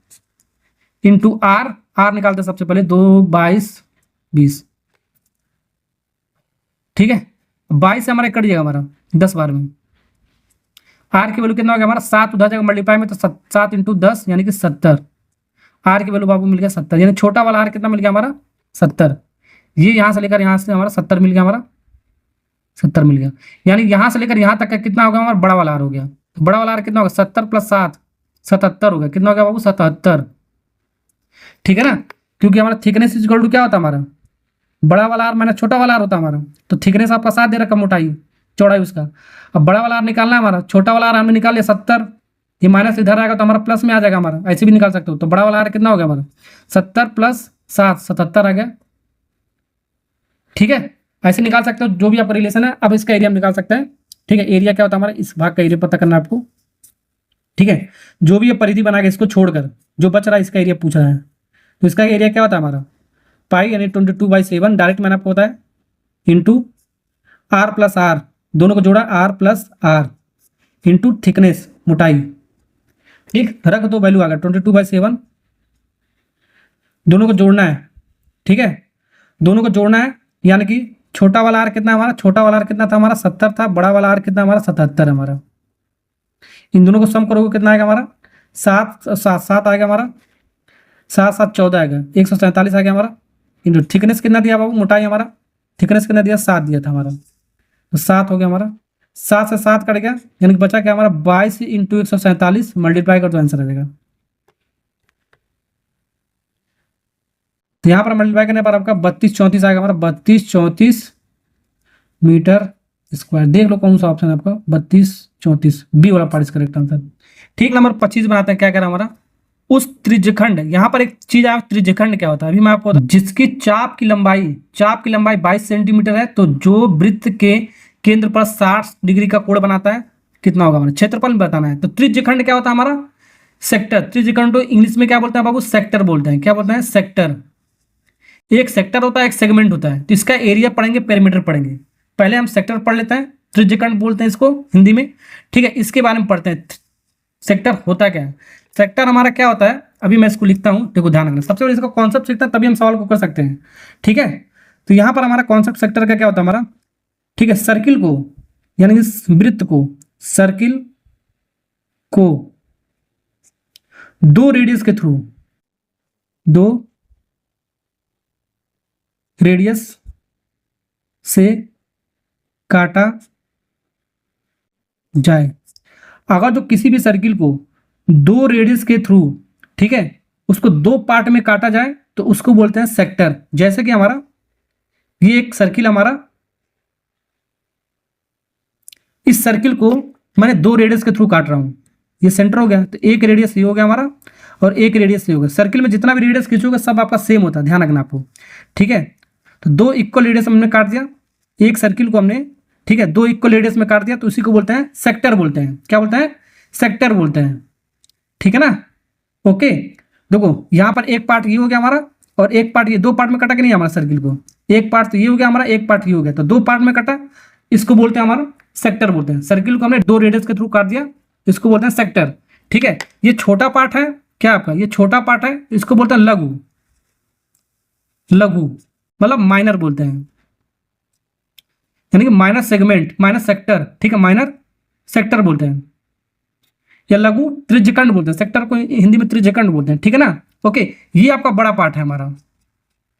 इंटू आर, आर निकालते सबसे पहले 2/22, ठीक है, 22 से हमारा कट जाएगा हमारा 10 बार में। आर की वैल्यू कितना हो गया हमारा 7, उधर जाएगा मल्टीप्लाई में, तो 7 इंटू 10 यानी कि 70। आर की वैल्यू बाबू मिल गया 70, यानी छोटा वाला आर कितना मिल गया हमारा 70। ये यहाँ से लेकर यहाँ से हमारा 70 मिल गया हमारा, 70 मिल गया, यानी यहाँ से लेकर यहाँ तक का कितना होगा हमारा बड़ा वाला आर हो गया। तो बड़ा वाला आर कितना होगा 70 + 7 77 हो गया, कितना हो गया बाबू 77। ठीक है ना, क्योंकि हमारा थिकनेस इज इक्वल टू क्या होता है हमारा, बड़ा वाला आर माइनस छोटा वाला आर होता है हमारा। तो थिकनेस आपका 7 दे रखा, मोटाई चौड़ाई उसका। अब बड़ा वाला आर निकालना है हमारा, छोटा वाला आर हमने निकाल लिया 70, ये माइनस इधर आएगा तो हमारा प्लस में आ जाएगा हमारा, ऐसे भी निकाल सकते हो। तो बड़ा वाला आर कितना हो गया हमारा 70 + 7 77 आ गया। ठीक है, ऐसे निकाल सकते हो जो भी आपका रिलेशन है। अब इसका एरिया हम निकाल सकते हैं। ठीक है, एरिया क्या होता है हमारा, इस भाग का एरिया पता करना है आपको। ठीक है, जो भी ये परिधि बना के इसको छोड़कर जो बच रहा है इसका एरिया पूछ रहा है, तो इसका एरिया क्या होता है हमारा, पाई यानी 22/7 डायरेक्ट मैंने आपको बताया इंटू आर प्लस आर, दोनों को जोड़ा R plus R into thickness मोटाई। ठीक, रख दो वैल्यू आ गया 22/7, दोनों को जोड़ना है। ठीक है, दोनों को जोड़ना है, यानी कि छोटा वाला आर कितना हमारा, छोटा वाला आर कितना था हमारा 70 था, बड़ा वाला आर कितना हमारा 77 हमारा। इन दोनों को सम करोगे कितना आएगा हमारा, 7 आएगा हमारा, 7 7 14 आएगा, 147 आ गया हमारा। इंटू थिकनेस कितना दिया बाबू, मोटाई हमारा थिकनेस कितना दिया, 7 दिया था हमारा, तो 7 हो गया हमारा। 7 से 7 कट गया, यानी कि बचा क्या हमारा 22 इंटू 147 मल्टीप्लाई कर तो आंसर आ जाएगा। तो यहाँ पर मल्टीप्लाई करने पर आपका 32 34 आएगा हमारा, 32 34 मीटर स्क्वायर। देख लो कौन सा ऑप्शन है आपका, 32 34 बी वाला पार्ट करेक्ट आंसर। ठीक, नंबर 25 बनाते हैं। क्या कह रहा हमारा, उस त्रिज्यखंड, यहाँ पर एक चीज आया, त्रिज्यखंड क्या होता है अभी मैं आपको, जिसकी चाप की लंबाई 22 सेंटीमीटर है, तो जो वृत्त के केंद्र पर 60 डिग्री का कोण बनाता है कितना होगा हमारा, क्षेत्रफल में बताना है। तो त्रिज्यखंड क्या होता है हमारा, सेक्टर। त्रिज्यखंड को इंग्लिश में क्या बोलते हैं बाबू, सेक्टर बोलते हैं। क्या बोलते हैं, सेक्टर। एक सेक्टर होता है, एक सेगमेंट होता है, तो इसका एरिया पढ़ेंगे, पेरीमीटर पढ़ेंगे। पहले हम सेक्टर पढ़ लेते हैं, त्रिज्यखंड बोलते हैं इसको हिंदी में। ठीक है, इसके बारे में पढ़ते हैं, सेक्टर होता क्या है। सेक्टर हमारा क्या होता है, अभी मैं इसको लिखता हूं, देखो ध्यान रखना, सबसे पहले इसका कॉन्सेप्ट सीखते हैं तभी हम सवाल को कर सकते हैं। ठीक है, तो यहां पर हमारा कॉन्सेप्ट सेक्टर का क्या होता है हमारा, ठीक है, सर्किल को यानी कि वृत्त को, सर्किल को दो रेडियस के थ्रू, दो रेडियस से काटा जाए। अगर जो किसी भी सर्किल को दो रेडियस के थ्रू, ठीक है, उसको दो पार्ट में काटा जाए तो उसको बोलते हैं सेक्टर। जैसे कि हमारा ये एक सर्किल हमारा, इस सर्किल को मैंने दो रेडियस के थ्रू काट रहा हूं, ये सेंटर हो गया, तो एक रेडियस ये हो गया हमारा और एक रेडियस ये हो गया। सर्किल में जितना भी रेडियस खींचोगे सब आपका सेम होता है, ध्यान रखना आपको। ठीक है, तो दो इक्वल रेडियस हमने काट दिया, एक सर्किल को हमने, ठीक है, दो इक्वल रेडियस में काट दिया, तो उसी को बोलते हैं सेक्टर बोलते हैं। क्या बोलते हैं, सेक्टर बोलते हैं। ठीक है ना, ओके। देखो यहाँ पर एक पार्ट ये हो गया हमारा और एक पार्ट ये, दो पार्ट में कटा कि नहीं हमारा सर्किल को, एक पार्ट तो ये हो गया हमारा, एक पार्ट ये हो गया, तो दो पार्ट में कटा, इसको बोलते हैं हमारा सेक्टर बोलते हैं। सर्किल को हमने दो रेडियस के थ्रू काट दिया, इसको बोलते हैं सेक्टर। ठीक है, ये छोटा पार्ट है क्या आपका, ये छोटा पार्ट है, इसको बोलते हैं लघु। लघु मतलब माइनर बोलते हैं, यानी कि माइनर सेगमेंट, माइनर सेक्टर। ठीक है, माइनर सेक्टर बोलते हैं या लघु त्रिज्यखंड बोलते हैं। सेक्टर को हिंदी में त्रिज्यखंड बोलते हैं। ठीक है ना, ओके। ये आपका बड़ा पार्ट है हमारा,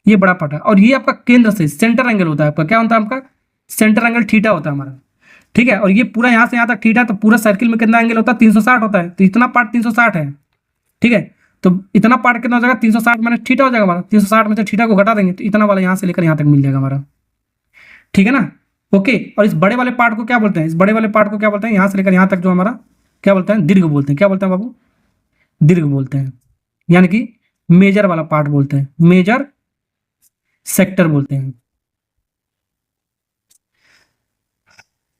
ये बड़ा पार्ट है, और ये आपका केंद्र से सेंटर एंगल होता है आपका, क्या होता है आपका, सेंटर एंगल थीटा होता है हमारा। ठीक है, और ये पूरा यहाँ से यहाँ तक थीटा, तो पूरा सर्किल में कितना एंगल होता है, 360 होता है, तो इतना पार्ट 360 है। ठीक है, तो इतना पार्ट कितना हो जाएगा, 360 माइनस थीटा हो जाएगा हमारा, 360 में से थीटा को घटा देंगे तो इतना वाला यहाँ से लेकर यहाँ तक मिल जाएगा हमारा। ठीक है ना, ओके। और इस बड़े वाले पार्ट को क्या बोलते हैं, इस बड़े वाले पार्ट को क्या बोलते हैं, यहाँ से लेकर यहाँ तक जो हमारा क्या बोलते हैं, दीर्घ बोलते हैं। क्या बोलते हैं बाबू, दीर्घ बोलते हैं, यानी कि मेजर वाला पार्ट बोलते हैं, मेजर सेक्टर बोलते हैं।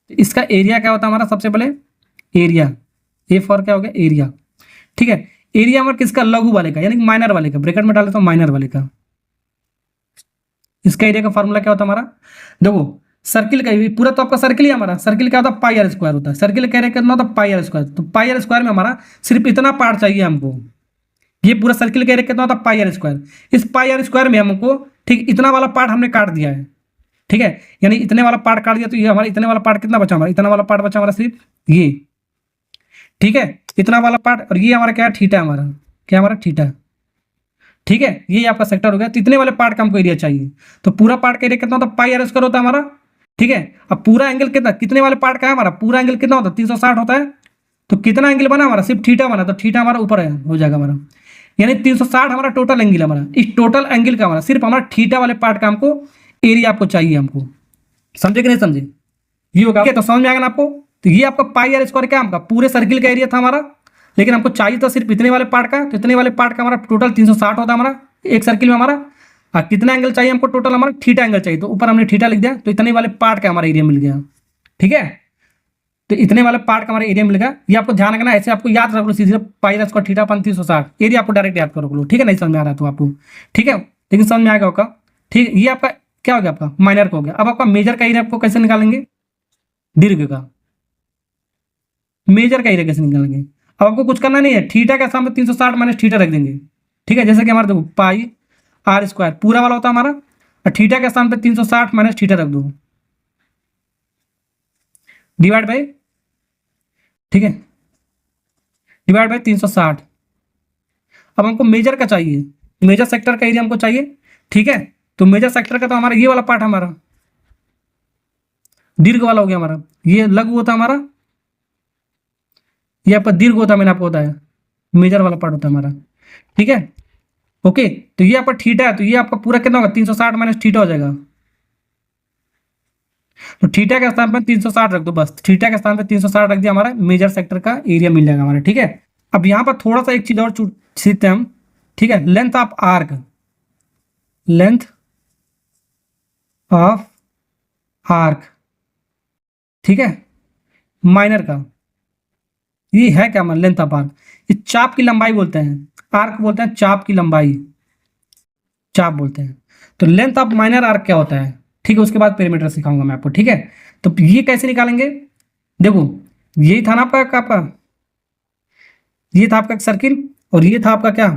इसका एरिया क्या होता है हमारा, सबसे पहले एरिया, ए फॉर क्या हो गया, एरिया। ठीक है, एरिया हमारा किसका, लघु वाले का, यानी कि माइनर वाले का, ब्रैकेट में डाल देता हूं माइनर वाले का। इसका एरिया का फॉर्मूला क्या होता है हमारा, देखो सर्किल का, पूरा तो आपका सर्किल ही हमारा, सर्किल क्या होता है, पाई आर स्क्वायर होता है। सर्किल का एरिया कितना होता है, पाई आर स्क्वायर। तो पाई आर स्क्वायर में हमारा सिर्फ इतना पार्ट चाहिए हमको, ये पूरा सर्किल का एरिया कितना होता है, पाई आर स्क्वायर। इस पाई आर स्क्वायर में हमको, ठीक, इतना वाला पार्ट हमने काट दिया है। ठीक है, यानी इतने वाला पार्ट काट दिया, तो ये हमारा इतने वाला पार्ट कितना बचा हमारा, इतना वाला पार्ट बचा हमारा सिर्फ ये। ठीक है, इतना वाला पार्ट, और ये हमारा क्या है, थीटा हमारा, क्या हमारा थीटा। ठीक है, ये आपका सेक्टर हो गया। तो इतने वाले पार्ट का हमको एरिया चाहिए, तो पूरा पार्ट का एरिया कितना होता है, पाई आर स्क्वायर होता है हमारा। ठीक है, अब पूरा एंगल कितना, कितने वाले पार्ट का है हमारा, पूरा एंगल कितना होता है, 360 होता है। तो कितना एंगल बना हमारा, सिर्फ थीटा बना, तो थीटा हमारा ऊपर है, हो जाएगा हमारा, यानी 360 हमारा टोटल एंगल हमारा। इस टोटल एंगल का हमारा सिर्फ हमारा थीटा वाले पार्ट का हमको एरिया आपको चाहिए हमको, समझे कि नहीं समझे, ये होगा। तो समझ में आएगा ना आपको। तो ये आपका पाई आर स्क्वायर क्या, हमका पूरे सर्किल का एरिया था हमारा, लेकिन हमको चाहिए था सिर्फ इतने वाले पार्ट का, तो इतने वाले पार्ट का हमारा टोटल 360 होता है हमारा एक सर्किल में हमारा। कितना एंगल चाहिए हमको टोटल, हमारा थीटा एंगल चाहिए, तो ऊपर हमने थीटा लिख दिया, तो इतने वाले पार्ट का हमारा एरिया मिल गया। ठीक है, तो इतने वाले पार्ट का हमारा एरिया मिल गया। ये आपको ध्यान रखना, ऐसे आपको याद रख लो सीधे पाई स्क्वायर थीटा अपन 360 एरिया आपको डायरेक्ट याद करो, ठीक है, नहीं समझ में आ रहा तो आपको, ठीक है, लेकिन समझ में आएगा होगा। ठीक, ये आपका क्या हो गया, आपका माइनर का हो गया। अब आपका मेजर का एरिया आपको कैसे निकालेंगे, दीर्घ का मेजर का एरिया कैसे निकालेंगे। अब आपको कुछ करना नहीं है, थीटा के सामने 360 माइनस थीटा रख देंगे। ठीक है, जैसे कि हमारा देखो पाई आर स्क्वायर पूरा वाला होता है हमारा, और थीटा के स्थान पे 360 माइनस थीटा रख दो, डिवाइड बाई, ठीक है, डिवाइड बाई 360। अब हमको मेजर का चाहिए, मेजर सेक्टर का एरिया हमको चाहिए। ठीक है, तो मेजर सेक्टर का तो हमारा ये वाला पार्ट हमारा दीर्घ वाला हो गया हमारा, ये लघु होता हमारा, ये आपका दीर्घ होता, मैंने आपको बताया मेजर वाला पार्ट होता है हमारा। ठीक है, ओके, तो ये आपका थीटा है, तो ये आपका पूरा कितना होगा, 360 माइनस थीटा हो जाएगा। तो थीटा के स्थान पर 360 रख दो, बस थीटा के स्थान पर 360 रख दिया, हमारा मेजर सेक्टर का एरिया मिल जाएगा हमारा। ठीक है, अब यहाँ पर थोड़ा सा एक चीज और सीखते हैं हम। ठीक है, length of arc, length of arc, ठीक है, माइनर का ये है क्या, हमारा लेंथ ऑफ आर्क, ये चाप की लंबाई बोलते हैं, आर्क बोलते हैं चाप की लंबाई, चाप बोलते हैं। तो लेंथ ऑफ माइनर आर्क क्या होता है, ठीक है, उसके बाद पेरीमीटर सिखाऊंगा मैं आपको। ठीक है, तो ये कैसे निकालेंगे, देखो यही था ना आपका ये था आपका एक सर्किल, और ये था आपका क्या,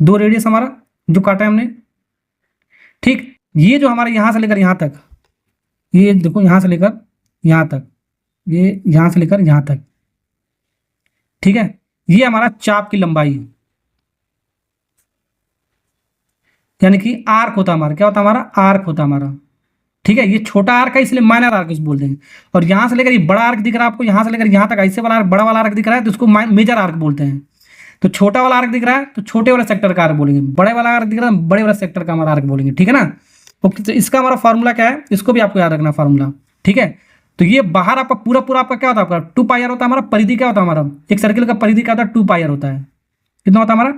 दो रेडियस हमारा जो काटा है हमने। ठीक, ये जो हमारा यहां से लेकर यहां तक, ये देखो यहां से लेकर यहां तक, ये यहां से लेकर यहां तक, ठीक है, ये हमारा चाप की लंबाई है, यानी कि आर्क होता हमारा, क्या होता हमारा, आर्क होता हमारा। ठीक है, ये छोटा आर्क है इसलिए माइनर आर्क इस बोलते हैं, और यहां से लेकर ये बड़ा आर्क दिख रहा है आपको, यहां से लेकर यहां तक ऐसे वाला आर्क, बड़ा वाला आर्क दिख रहा है, तो इसको मेजर आर्क बोलते हैं। तो छोटा वाला आर्क दिख रहा है तो छोटे वाले सेक्टर का आर्क बोलेंगे, बड़े वाला आर्क दिख रहा है बड़े वाले सेक्टर का हमारा आर्क बोलेंगे। ठीक है ना, ओके, तो इसका हमारा फॉर्मूला क्या है, इसको भी आपको याद रखना फॉर्मूला। ठीक है, तो ये बाहर आपका पूरा पूरा आपका क्या होता है, आपका 2 पाई आर होता है हमारा, परिधि क्या होता है हमारा, एक सर्किल का परिधि क्या होता है, 2 पाई आर होता है, कितना होता है हमारा,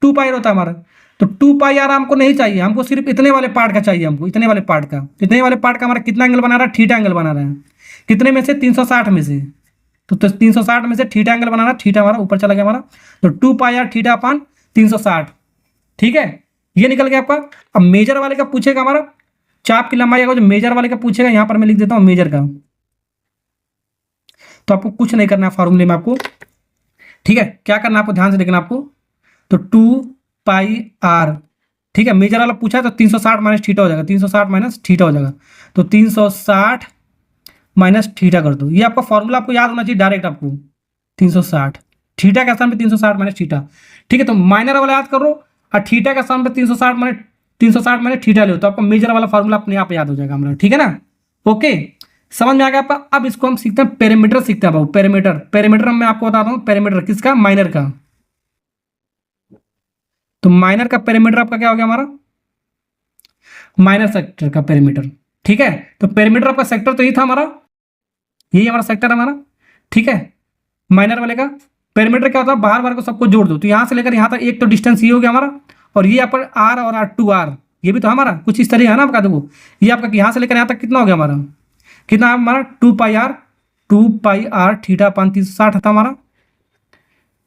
2 पाई आर होता है हमारा। तो 2 पाई आर हमको नहीं चाहिए, हमको सिर्फ इतने वाले पार्ट का चाहिए, हमको इतने वाले पार्ट का, इतने वाले पार्ट का हमारा कितना एंगल बना रहा है, थीटा एंगल बना रहा है, कितने में से, 360 में से, तो 360 में से थीटा एंगल बना रहा है, थीटा हमारा ऊपर चला गया हमारा, तो 2 पाई आर थीटा अपान 360। ठीक है, ये निकल गया आपका। अब मेजर वाले का पूछेगा हमारा चाप की लंबाई, अगर जो मेजर वाले का पूछेगा, यहां पर मैं लिख देता हूं मेजर का, तो आपको कुछ नहीं करना है फॉर्मूले में आपको। ठीक है, क्या करना है आपको, ध्यान से देखना आपको, तो 2 पाई आर, ठीक है, मेजर वाला पूछा तो 360 माइनस थीटा हो जाएगा, 360 माइनस थीटा हो जाएगा, तो 360 माइनस थीटा कर दो। ये आपका फॉर्मूला आपको याद होना चाहिए डायरेक्ट आपको, 360 थीटा के स्थान पे 360 माइनस थीटा। ठीक है, तो माइनर वाला याद करो, और थीटा के स्थान पे 360 माइनस थीटा लो, तो आपको मेजर वाला फॉर्मूला अपने आप याद हो जाएगा हमारा। ठीक है ना, ओके, समझ में आ गया आपका। अब इसको हम सीखते हैं पेरीमीटर, सीखते हैं बाबू पेरीमीटर। पेरीमीटर मैं आपको बताता हूँ, पेरीमीटर किसका, माइनर का। तो माइनर का पेरीमीटर आपका क्या हो गया हमारा, माइनर सेक्टर का पेरीमीटर। ठीक है, तो पेरीमीटर आपका सेक्टर तो ये था हमारा, यही हमारा सेक्टर हमारा। ठीक है, माइनर वाले का पेरीमीटर क्या होता है, बाहर बाहर को सबको जोड़ दो, तो यहां से लेकर यहां तक एक तो डिस्टेंस ये हो गया हमारा, और ये यहाँ पर आर और R2R, ये भी तो हमारा कुछ इस तरह है ना आपका, देखो ये आपका यहां से लेकर यहां तक कितना हो गया हमारा, कितना हमारा 2 पाई आर थीटा अपान 360 था हमारा।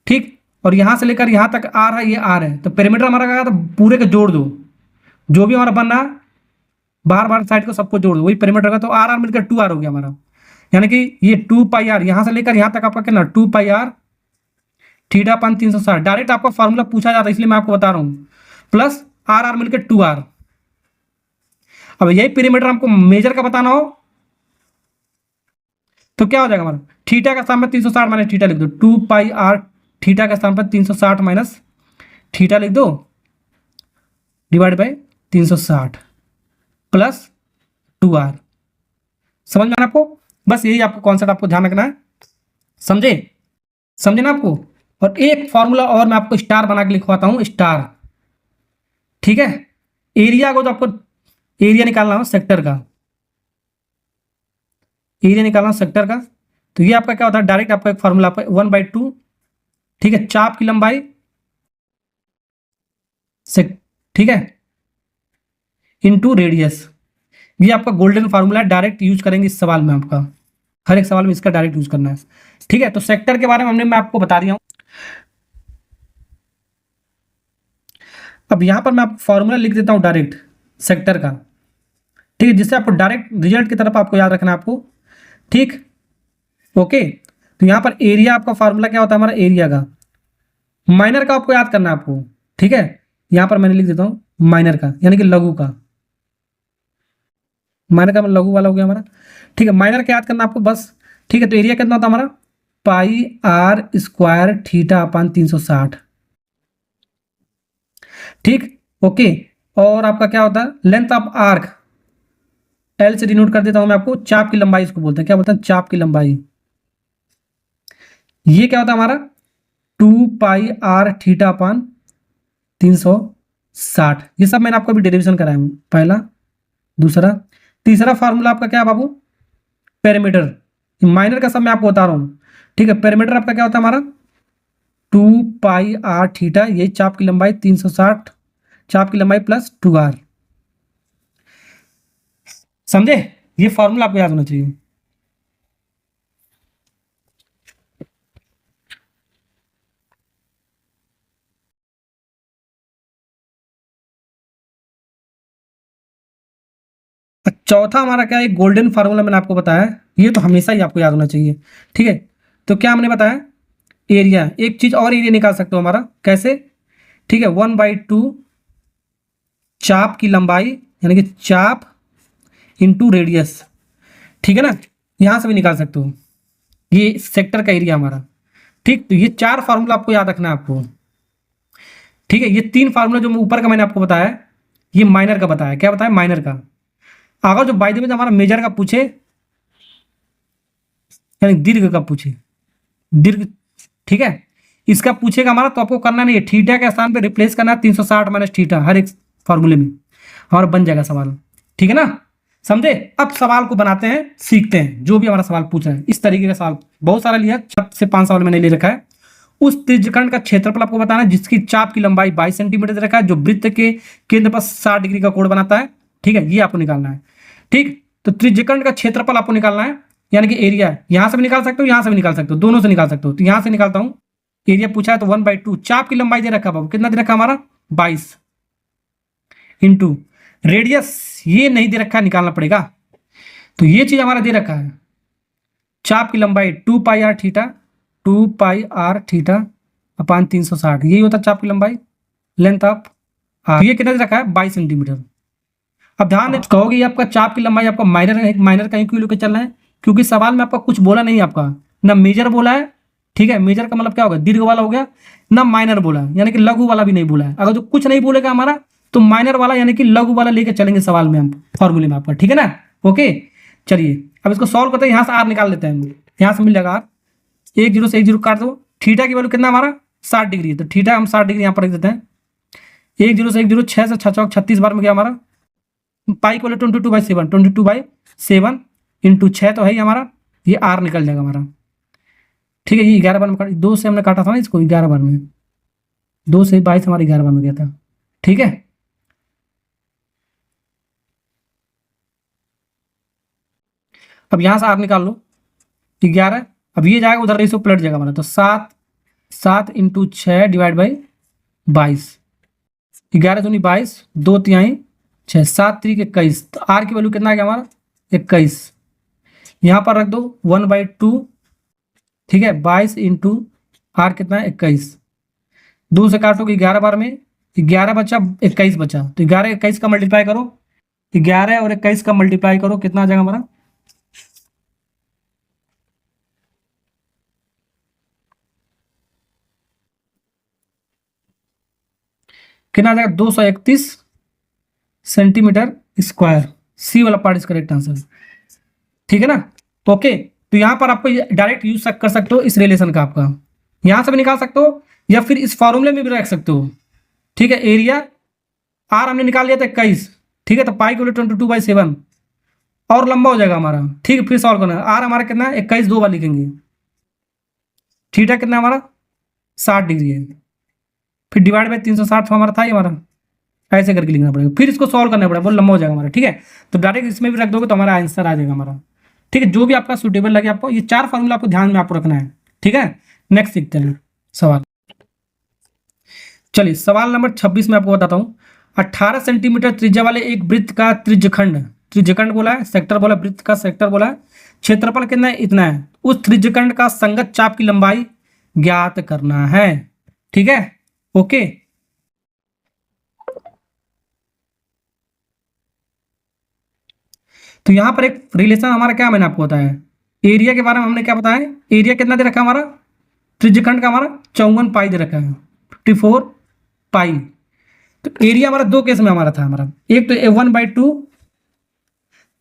ठीक, और यहां से लेकर यहां तक आर है, ये आर है, तो पेरीमीटर हमारा क्या था, पूरे का जोड़ दो, जो भी हमारा बन रहा है बाहर बाहर साइड को सबको जोड़ दो, वही पेरीमीटर का, तो आर आर मिलकर 2R हो गया हमारा, यानी कि ये 2 पाई आर यहां से लेकर यहां तक आपका कितना, 2 pi r theta upon 360, direct आपका फॉर्मूला पूछा जाता है इसलिए मैं आपको बता रहा हूं, प्लस आर आर मिलकर 2R। अब यही पेरीमीटर हमको मेजर का बताना हो तो क्या हो जाएगा हमारा, थीटा का स्थान पर 360 माइनस थीटा लिख दो, 2 पाई आर थीटा का स्थान पर 360 माइनस थीटा लिख दो, डिवाइड बाई 360 प्लस 2R। समझ में आना आपको, बस यही आपको कॉन्सेप्ट आपको ध्यान रखना है, समझे, समझे ना आपको। और एक फॉर्मूला और मैं आपको स्टार बना के लिखवाता हूं, स्टार। ठीक है, एरिया को, जो आपको एरिया निकालना हो सेक्टर का, एरिया निकालना सेक्टर का, तो ये आपका क्या होता है, डायरेक्ट आपका एक फॉर्मूला आपका 1/2, ठीक है, चाप की लंबाई ठीक है, इनटू रेडियस। ये आपका गोल्डन फार्मूला है, डायरेक्ट यूज करेंगे इस सवाल में, आपका हर एक सवाल में इसका डायरेक्ट यूज करना है। ठीक है, तो सेक्टर के बारे में मैं आपको बता दिया हूं। अब यहां पर मैं आपको फॉर्मूला लिख देता हूं डायरेक्ट सेक्टर का, ठीक है, जिससे आपको डायरेक्ट रिजल्ट की तरफ आपको याद रखना है आपको। ठीक, ओके। तो यहां पर एरिया आपका फार्मूला क्या होता है हमारा, एरिया का। माइनर का आपको याद करना है आपको, ठीक है। यहां पर मैंने लिख देता हूं माइनर का, यानी कि लघु का। माइनर का मतलब लघु वाला हो गया हमारा, ठीक है। माइनर का याद करना आपको बस, ठीक है। तो एरिया कितना होता है हमारा, पाई आर स्क्वायर थीटा अपान 360, ठीक, ओके। और आपका क्या होता है, लेंथ ऑफ आर्क, एल से डिनोट कर देता हूं मैं आपको, चाप की लंबाई इसको बोलते हैं, क्या बोलते हैं, चाप की लंबाई। ये क्या होता है हमारा, 2 पाई आर थीटा अपान 360। ये सब मैंने आपको अभी डेरिवेशन कराया हूं, पहला, दूसरा, तीसरा फार्मूला आपका क्या है बाबू, पेरीमीटर। माइनर का सब मैं आपको बता रहा हूं, ठीक है। पेरीमीटर आपका क्या होता है हमारा, 2 पाई आर थीटा, यही चाप की लंबाई 360, चाप की लंबाई प्लस 2 आर, समझे। ये फॉर्मूला आपको याद होना चाहिए। चौथा हमारा क्या है, गोल्डन फार्मूला मैंने आपको बताया, ये तो हमेशा ही आपको याद होना चाहिए, ठीक है। तो क्या हमने बताया, एरिया, एक चीज और एरिया निकाल सकते हो हमारा, कैसे, ठीक है, 1/2 चाप की लंबाई, यानी कि चाप इंटू रेडियस, ठीक है ना। यहां से भी निकाल सकते हो, ये सेक्टर का एरिया हमारा, ठीक। तो ये 4 फार्मूला आपको याद रखना है आपको, ठीक है। ये 3 फार्मूला जो ऊपर का मैंने आपको बताया, ये माइनर का बताया, क्या बताया, माइनर का। अगर जो बाय द वे हमारा मेजर का पूछे, यानी दीर्घ का पूछे, दीर्घ, ठीक है, इसका पूछेगा हमारा, तो आपको करना नहीं है, थीटा के स्थान पे रिप्लेस करना है 360 माइनस थीटा हर एक फॉर्मूले में, और बन जाएगा सवाल, ठीक है ना, समझे। अब सवाल को बनाते हैं, सीखते हैं, जो भी हमारा सवाल पूछ रहा है इस तरीके का सवाल बहुत सारा लिया, 4 से 5 सवाल मैंने ले रखा है। उस त्रिज्यखंड का क्षेत्रफल आपको बताना है जिसकी चाप की लंबाई 22 सेंटीमीटर दे रखा है, जो वृत्त के केंद्र पर 60 डिग्री का कोण बनाता है, ठीक है, ये आपको निकालना है, ठीक। तो त्रिज्यखंड का क्षेत्रफल आपको निकालना है, यानी कि एरिया, यहां से भी निकाल सकते हो, यहां से भी निकाल सकते हो, दोनों से निकाल सकते हो। तो यहां से निकालता हूं, एरिया पूछा है तो 1/2, चाप की लंबाई दे रखा बाबू, कितना दे रखा हमारा, 22, इंटू रेडियस, ये नहीं दे रखा, निकालना पड़ेगा। तो ये चीज हमारा दे रखा है, चाप की लंबाई 2 pi r theta, 2 pi r theta upon 360, यही होता है चाप की लंबाई, लेंथ ऑफ आर। ये कितना दे रखा है, 22 सेंटीमीटर। अब ध्यान कहोगे ये आपका चाप की लंबाई आपका माइनर है, माइनर कहीं क्यों लेकर चलना है, क्योंकि सवाल में आपका कुछ बोला नहीं, आपका ना मेजर बोला है, ठीक है। मेजर का मतलब क्या होगा, दीर्घ वाला हो गया, ना माइनर बोला है, यानी कि लघु वाला भी नहीं बोला है। अगर जो कुछ नहीं बोलेगा हमारा, तो माइनर वाला यानी कि लघु वाला लेकर चलेंगे सवाल में हम, फॉर्मूले में आपका, ठीक है ना, ओके। चलिए अब इसको सॉल्व करते हैं, यहाँ से आर निकाल लेते हैं, यहाँ से मिल जाएगा आर, 1 0 से 1 0 काट दो, थीटा की वैल्यू कितना हमारा 60 डिग्री, तो थीटा हम 60 डिग्री यहाँ पर रख देते हैं, 1 0 से 1 0, 6 से 6 चौक 36 बार में गया हमारा, पाई को 22/7, 22/7 इंटू 6 तो है ही हमारा, ये आर निकल जाएगा हमारा, ठीक है। ये 11 बार में काट, 2 से हमने काटा था ना इसको 11 बार में, 2 से 22 हमारे 11 बार में गया था, ठीक है। अब यहां से आर निकाल लो, 11, अब ये जाएगा उधर, रेशो पलट जाएगा हमारा, तो 7 7 इंटू 6 डिवाइड बाई 22, 11 दूनी 22, 2 तिहाई 6, 7 3 21, तो आर की वैल्यू कितना आ गया हमारा 21, यहाँ पर रख दो 1/2, ठीक है, 22 इंटू आर कितना है 21, 2 से काटोगे 11 बार में, 11 बचा 21 बचा, तो 11 21 का मल्टीप्लाई करो, 11 और 21 का मल्टीप्लाई करो, कितना आ जाएगा हमारा, कितना आ जाएगा 231 सेंटीमीटर स्क्वायर। सी वाला पार्ट इज करेक्ट आंसर, ठीक है ना, ओके। तो यहां पर आपको डायरेक्ट यूज कर सकते हो इस रिलेशन का, आपका यहां से भी निकाल सकते हो, या फिर इस फॉर्मूले में भी रख सकते हो, ठीक है। एरिया आर हमने निकाल लिया था 21, ठीक है, तो पाई को 22/7 और लंबा हो जाएगा हमारा, ठीक है। फिर सॉल्व करना है, आर हमारा कितना है 21, 2 बार लिखेंगे, थीटा कितना हमारा 60 डिग्री है, फिर डिवाइड बाई 360 हमारा था ही हमारा, ऐसे करके लिखना पड़ेगा, फिर इसको सॉल्व करना पड़ेगा, बहुत लंबा हो जाएगा हमारा। ठीक है, तो डायरेक्ट इसमें भी रख दोगे तो हमारा आंसर आ जाएगा हमारा। ठीक है, जो भी आपका सुटेबल लगे आपको, ये 4 फॉर्मूला आपको ध्यान में आपको रखना है। ठीक है, नेक्स्ट सीखते हैं सवाल। चलिए सवाल नंबर 26 में आपको बताता हूँ। 18 सेंटीमीटर त्रिज्या वाले एक वृत्त का त्रिज्यखंड, त्रिज्यखंड बोला है, सेक्टर बोला, वृत्त का सेक्टर बोला है, क्षेत्रफल कितना है, इतना है, उस त्रिज्यखंड का संगत चाप की लंबाई ज्ञात करना है। ठीक है, ओके। तो यहां पर एक रिलेशन हमारा क्या मैंने आपको बताया, एरिया के बारे में हमने क्या बताया, एरिया कितना दे रखा है हमारा, त्रिज्यखंड का हमारा 54 पाई दे रखा है, 54 पाई। तो एरिया हमारा दो केस में हमारा था, हमारा एक तो A1/2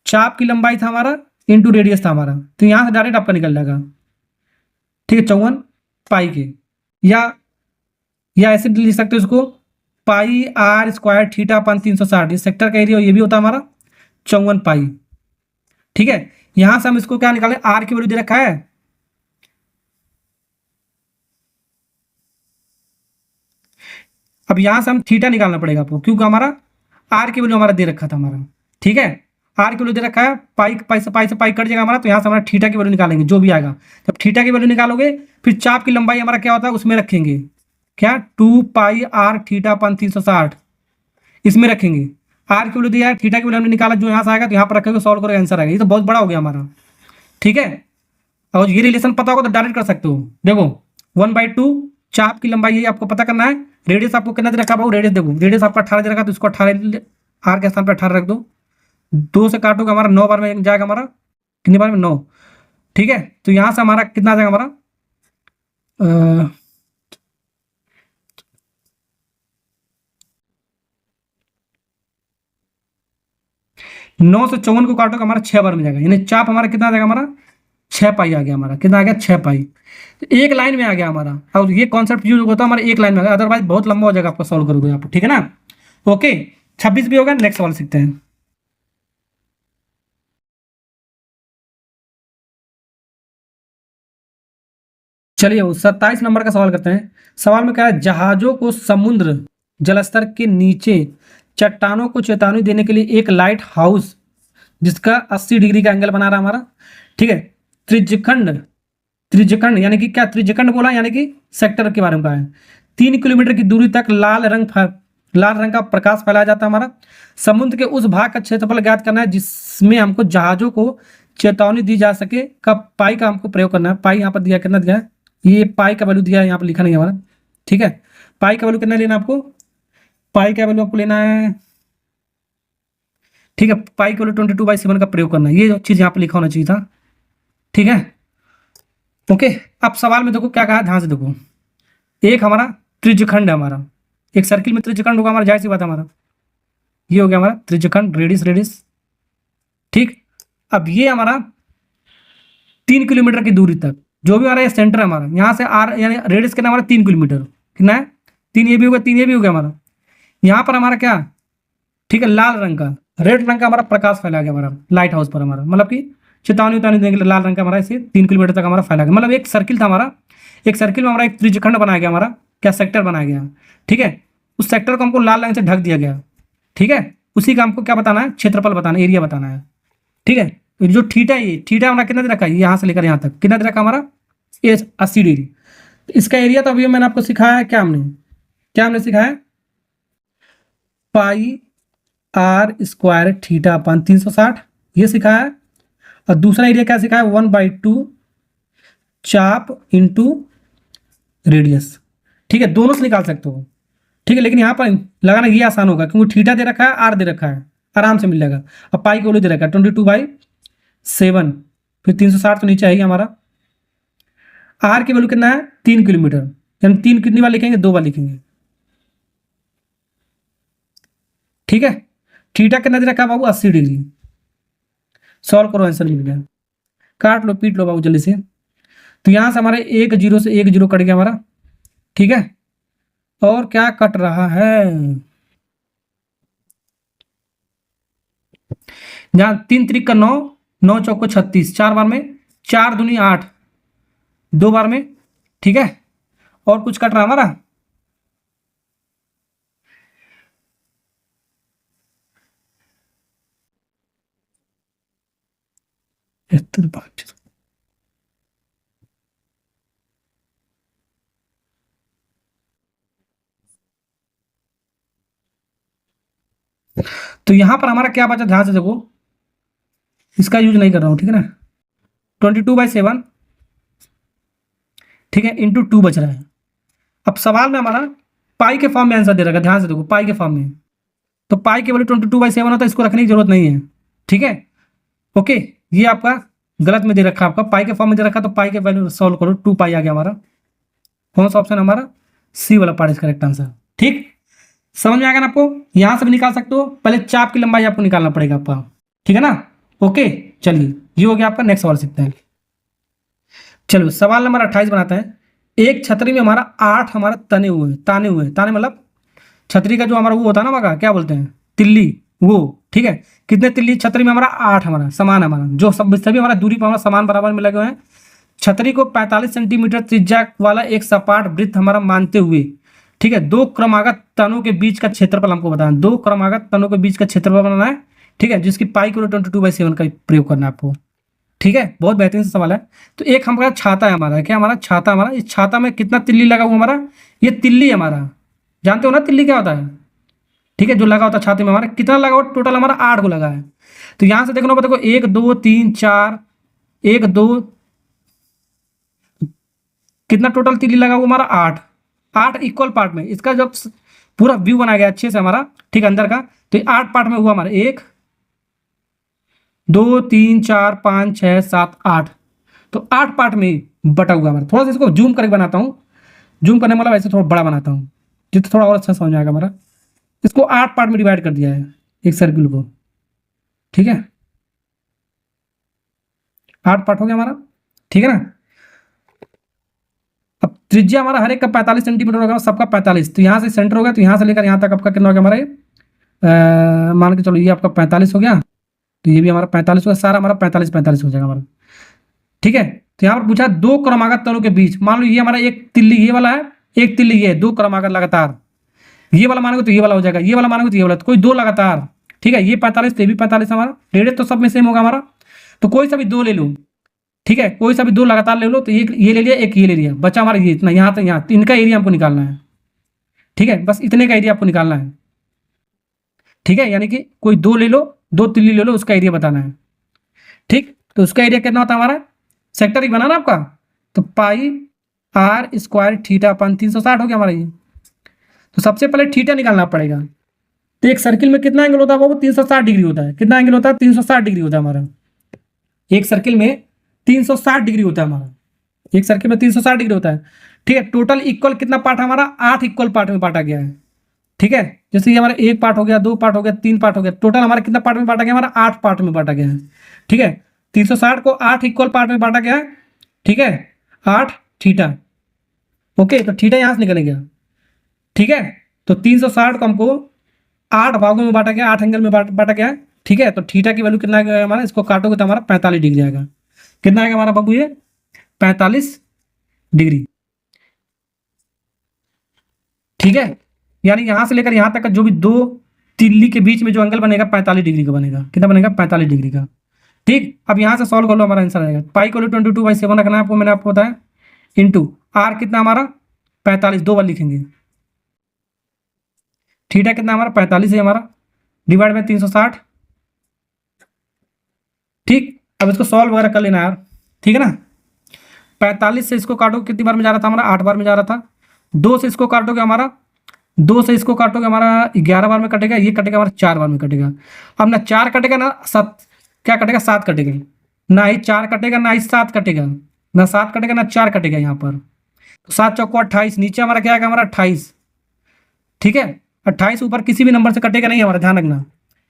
चाप की लंबाई था हमारा, इंटू रेडियस था हमारा, तो यहां से डायरेक्ट आपका निकल जाएगा। ठीक है, 54 पाई के, या ऐसे लिख सकते हो इसको, पाई आर स्क्वायर थीटा अपन 360, इस सेक्टर का एरिया ये भी होता है हमारा 54 पाई। ठीक है, यहां से हम इसको क्या निकालें, आर की वैल्यू दे रखा है, अब यहां से हम थीटा निकालना पड़ेगा आपको, क्योंकि हमारा आर की वैल्यू हमारा दे रखा था हमारा। ठीक है, आर की वैल्यू दे रखा है, पाई से पाई कट जाएगा हमारा, तो यहां से हमारा थीटा की वैल्यू निकालेंगे जो भी आएगा। जब थीटा की वैल्यू निकालोगे, फिर चाप की लंबाई हमारा क्या होता है उसमें रखेंगे, क्या 2 पाई आर थीटा अपन 360, इसमें रखेंगे। आर की वैल्यू दिया है, थीटा की वैल्यू हमने निकाला, जो यहाँ से आएगा तो यहाँ पर रखेंगे, सॉल्व करोगे आंसर आएगा। ये तो बहुत बड़ा हो गया हमारा। ठीक है, और ये रिलेशन पता होगा तो डायरेक्ट कर सकते हो। देखो 1/2 चाप की लंबाई ये आपको पता करना है, रेडियस आपको कितना दे रखा है, रेडियस देखो, रेडियस आपका 18 दे रखा है, तो इसको 18 आर के स्थान पर 18 रख दो, 2 से काटोगे हमारा 9 बार में जाएगा हमारा, कितनी बार में 9। ठीक है, तो यहाँ से हमारा कितना आ जाएगा हमारा 9 से 54 को काटोगे हमारा 6 बार में जाएगा, यानी चाप हमारा कितना आ जाएगा हमारा 6 पाई आ गया हमारा, कितना आ गया 6 पाई, तो एक लाइन में आ गया हमारा। और ये कॉन्सेप्ट यूज होता है हमारा एक लाइन में, अदरवाइज बहुत लंबा हो जाएगा आपका सॉल्व करोगे आप। ठीक है ना, ओके। 26 भी होगा, नेक्स्ट सवाल सीखते हैं। चलिए 27 नंबर का सवाल करते हैं। सवाल में क्या है, जहाजों को समुद्र जलस्तर के नीचे चट्टानों को चेतावनी देने के लिए एक लाइट हाउस जिसका 80 डिग्री का एंगल बना रहा हमारा। ठीक है, त्रिज्यखंड, त्रिज्यखंड यानी कि क्या, त्रिज्यखंड बोला यानी कि सेक्टर के बारे में कहा है। 3 किलोमीटर की दूरी तक लाल रंग का प्रकाश फैलाया जाता है हमारा। समुद्र के उस भाग का क्षेत्रफल ज्ञात करना है जिसमें हमको जहाजों को चेतावनी दी जा सके, कब पाई का हमको प्रयोग करना है। पाई यहाँ पर दिया, कितना दिया है, ये पाई का वैल्यू दिया है, यहाँ पर लिखा नहीं है हमारा। ठीक है, पाई का वैल्यू कितना लेना आपको, पाई का वैल्यू आपको लेना है, ठीक है, पाई का वैल्यू 22/7 का प्रयोग करना है, ये चीज यहाँ पर लिखा होना चाहिए था। ठीक है, ओके। अब सवाल में देखो क्या कहा, ध्यान से देखो, एक हमारा त्रिज्यखंड है हमारा, एक सर्किल में त्रिज्यखंड होगा हमारा, जाहिर सी बात है हमारा, ये हो गया हमारा त्रिज्यखंड, रेडियस रेडियस। ठीक, अब ये हमारा 3 किलोमीटर की दूरी तक, जो भी हमारा ये सेंटर है हमारा, यहाँ से आर यानी रेडियस कितना हमारा 3 किलोमीटर, कितना है 3, ये भी हो गया 3, ये भी हो गया हमारा। यहाँ पर हमारा क्या, ठीक है, लाल रंग का, रेड रंग का हमारा प्रकाश फैला गया हमारा लाइट हाउस पर हमारा, मतलब कि चेतावनी उतावनी देने के लिए लाल रंग का हमारा इसे 3 किलोमीटर तक हमारा फैला गया। मतलब एक सर्किल था हमारा, एक सर्किल में हमारा एक त्रिज्यखंड बनाया गया हमारा, क्या सेक्टर बनाया गया। ठीक है, उस सेक्टर को हमको लाल लाइन से ढक दिया गया। ठीक है, उसी का हमको क्या बताना है, क्षेत्रफल बताना है, एरिया बताना है। ठीक है, तो जो थीटा है, ये थीटा हमारा कितना दे रखा है, यहाँ से लेकर यहाँ तक कितना दे रखा हमारा, ये 80 डिग्री। इसका एरिया तो अभी मैंने आपको सिखाया है, क्या हमने सिखाया, पाई आर स्क्वायर थीटा अपन 360, ये सिखाया है। और दूसरा एरिया क्या सिखाया, 1/2 चाप इंटू रेडियस। ठीक है, दोनों से निकाल सकते हो। ठीक है, लेकिन यहाँ पर लगाना ये आसान होगा, क्योंकि थीटा दे रखा है, आर दे रखा है, आराम से मिल जाएगा। अब पाई की वैल्यू दे रखा है 22/7, फिर 360 तो नीचे आएगी हमारा। आर की वैल्यू कितना है 3 किलोमीटर, यानी 3 कितनी बार लिखेंगे, 2 बार लिखेंगे। ठीक है, थीटा कितना दे रखा है बाबू, 80 डिग्री। सॉल्व करो, आंसर मिल गया, काट लो पीट लो बाबू जल्दी से। तो यहां से हमारे 1 0 से 1 0 कट गया हमारा। ठीक है, और क्या कट रहा है, जहां 3 त्रिक का 9, 9 चौको 36, 4 बार में, 4 दूनी 8, 2 बार में। ठीक है, और कुछ कट रहा हमारा, 75। तो यहां पर हमारा क्या बचा, ध्यान से देखो, इसका यूज नहीं कर रहा हूं, ठीक है ना। 22/7, ठीक है, इंटू 2 बच रहा है। अब सवाल में हमारा पाई के फॉर्म में आंसर दे रखा है, ध्यान से देखो, पाई के फॉर्म में। तो पाई के वैल्यू 22/7 होता है, इसको रखने की जरूरत नहीं है, ठीक है। ओके, ये आपका गलत में दे रखा है, आपका पाई के फॉर्म में दे रखा है, तो पाई के वैल्यू सॉल्व करो, 2 पाई आ गया हमारा। कौन सा ऑप्शन हमारा, सी वाला पार्ट इज करेक्ट आंसर। ठीक, समझ में आ गया ना आपको। यहां से भी निकाल सकते हो, पहले चाप की लंबाई आपको निकालना पड़ेगा आपका, ठीक है ना। ओके, चलिए ये हो गया आपका। नेक्स्ट सवाल सीखते हैं। चलो सवाल नंबर 28 बनाते हैं। एक छतरी में हमारा 8 हमारा ताने हुए, ताने मतलब छतरी का जो हमारा वो होता है ना, मगा क्या बोलते हैं, तिल्ली, वो, ठीक है। कितने तिल्ली छतरी में हमारा, 8 हमारा समान, हमारा जो सब सभी हमारा दूरी पर हमारा समान बराबर में लगे हुए हैं। छतरी को 45 सेंटीमीटर त्रिज्या वाला एक सपाट वृत्त हमारा मानते हुए, ठीक है, 2 क्रमागत तनों के बीच का क्षेत्रफल हमको बताना, 2 क्रमागत तनों के बीच का क्षेत्रफल बनाना है, ठीक है, जिसकी पाई को 22/7 का प्रयोग करना है आपको, ठीक है। बहुत बेहतरीन सा सवाल है। तो एक हमारा छाता है, हमारा क्या, हमारा छाता, हमारा इस छाता में कितना तिल्ली लगा हुआ हमारा, ये तिल्ली हमारा, जानते हो ना तिल्ली क्या होता है, ठीक है, जो लगा होता है छाते में हमारा, कितना लगा हुआ, टोटल हमारा 8 को लगा है। तो यहां से देखना, देखो 1 2 3 4, 1 2, कितना टोटल तिल्ली लगा हुआ हमारा, 8, 8 इक्वल पार्ट में। इसका जब पूरा व्यू बना गया अच्छे से हमारा, ठीक अंदर का, तो 8 पार्ट में हुआ हमारा, 1 2 3 4 5 6 7 8, तो 8 पार्ट में बटा हुआ हमारा। थोड़ा सा इसको जूम करके बनाता हूँ, जूम करने वाला वैसे थोड़ा बड़ा बनाता हूँ, जितना थोड़ा और अच्छा समझ आएगा हमारा। इसको 8 पार्ट में डिवाइड कर दिया है एक सर्किल को, ठीक है, 8 पार्ट हो गया हमारा, ठीक है ना। अब त्रिज्या हमारा हर एक का 45 सेंटीमीटर होगा, सबका 45, तो यहाँ से सेंटर होगा, तो यहाँ से लेकर यहाँ तक आपका कितना हो गया हमारा, ये मान के चलो ये आपका 45 हो गया, तो ये भी हमारा 45 होगा, सारा हमारा 45 हो जाएगा हमारा, ठीक है। तो यहाँ पर पूछा 2 क्रमागत तनों के बीच, मान लो ये हमारा एक तिल्ली ये वाला है, एक तिल्ली ये, 2 क्रमागत लगातार, ये वाला मानोगे तो ये वाला हो जाएगा, ये वाला मानोगे तो ये वाला, तो कोई 2 लगातार, ठीक है, ये 45 तो ये भी 45 हमारा, रेडियस तो सब में सेम होगा हमारा, तो कोई सा भी 2 ले लो, ठीक है, कोई सा भी 2 लगातार ले लो, तो एक ये ले लिया, एक ये ले लिया, बचा हमारा ये इतना, यहाँ तक यहाँ, इनका एरिया हमको निकालना है, ठीक है, बस इतने का एरिया आपको निकालना है, ठीक है, यानी कि कोई 2 ले लो, 2 तिल्ली ले लो, उसका एरिया बताना है, ठीक। तो उसका एरिया कितना होता है हमारा, सेक्टर ही बनाना आपका, तो पाई आर स्क्वायर थीटा अपन 360 हो गया हमारा ये। तो सबसे पहले थीटा निकालना पड़ेगा। तो एक सर्किल में कितना एंगल होता है बाबू, 360 डिग्री होता है। कितना एंगल होता है, 360 डिग्री होता है हमारा। एक सर्किल में 360 डिग्री होता है हमारा, एक सर्किल में 360 डिग्री होता है, ठीक है। टोटल इक्वल कितना पार्ट है हमारा, 8 इक्वल पार्ट में बांटा गया है, ठीक है। जैसे ये हमारा 1 पार्ट हो गया, 2 पार्ट हो गया, 3 पार्ट हो गया, टोटल हमारा कितना पार्ट में बांटा गया, हमारा 8 पार्ट में बांटा गया है, ठीक है। 360 को 8 इक्वल पार्ट में बांटा गया है, ठीक है, 8 थीटा, ओके। तो थीटा यहां से निकलेगा, ठीक है। तो 360 को हमको 8 भागों में बांटा गया, 8 एंगल में बांटा गया, ठीक है। तो थीटा की वैल्यू कितना आएगा हमारा, इसको काटोगे तो हमारा 45 डिग्री आएगा। कितना आएगा हमारा बाबू, ये 45 डिग्री, ठीक है। यानी यहां से लेकर यहां तक का जो भी 2 तिल्ली के बीच में जो एंगल बनेगा 45 डिग्री का बनेगा। कितना बनेगा, 45 डिग्री का, ठीक। अब यहां से सॉल्व कर लो, हमारा आंसर आएगा पाई को 22/7 रखना है आपको, मैंने आपको बताया, इंटू आर कितना हमारा 45, 2 बार लिखेंगे, थीटा कितना हमारा 45 है हमारा, डिवाइड में 360, ठीक। अब इसको सॉल्व वगैरह कर लेना यार, ठीक है ना। 45 से इसको काटो, कितनी बार में जा रहा था हमारा, 8 बार में जा रहा था। 2 से इसको काटोगे हमारा, 2 से इसको काटोगे हमारा 11 बार में कटेगा, ये कटेगा हमारा 4 बार में कटेगा। अब ना 4 कटेगा ना 7, क्या कटेगा, 7 कटेगा, ना ही 4 कटेगा ना ही 7 कटेगा, ना 7 कटेगा ना 4 कटेगा यहाँ पर। तो 7 चौको 28, नीचे हमारा क्या आएगा हमारा 28, ठीक है। 28 ऊपर किसी भी नंबर से कटेगा नहीं हमारा, ध्यान रखना,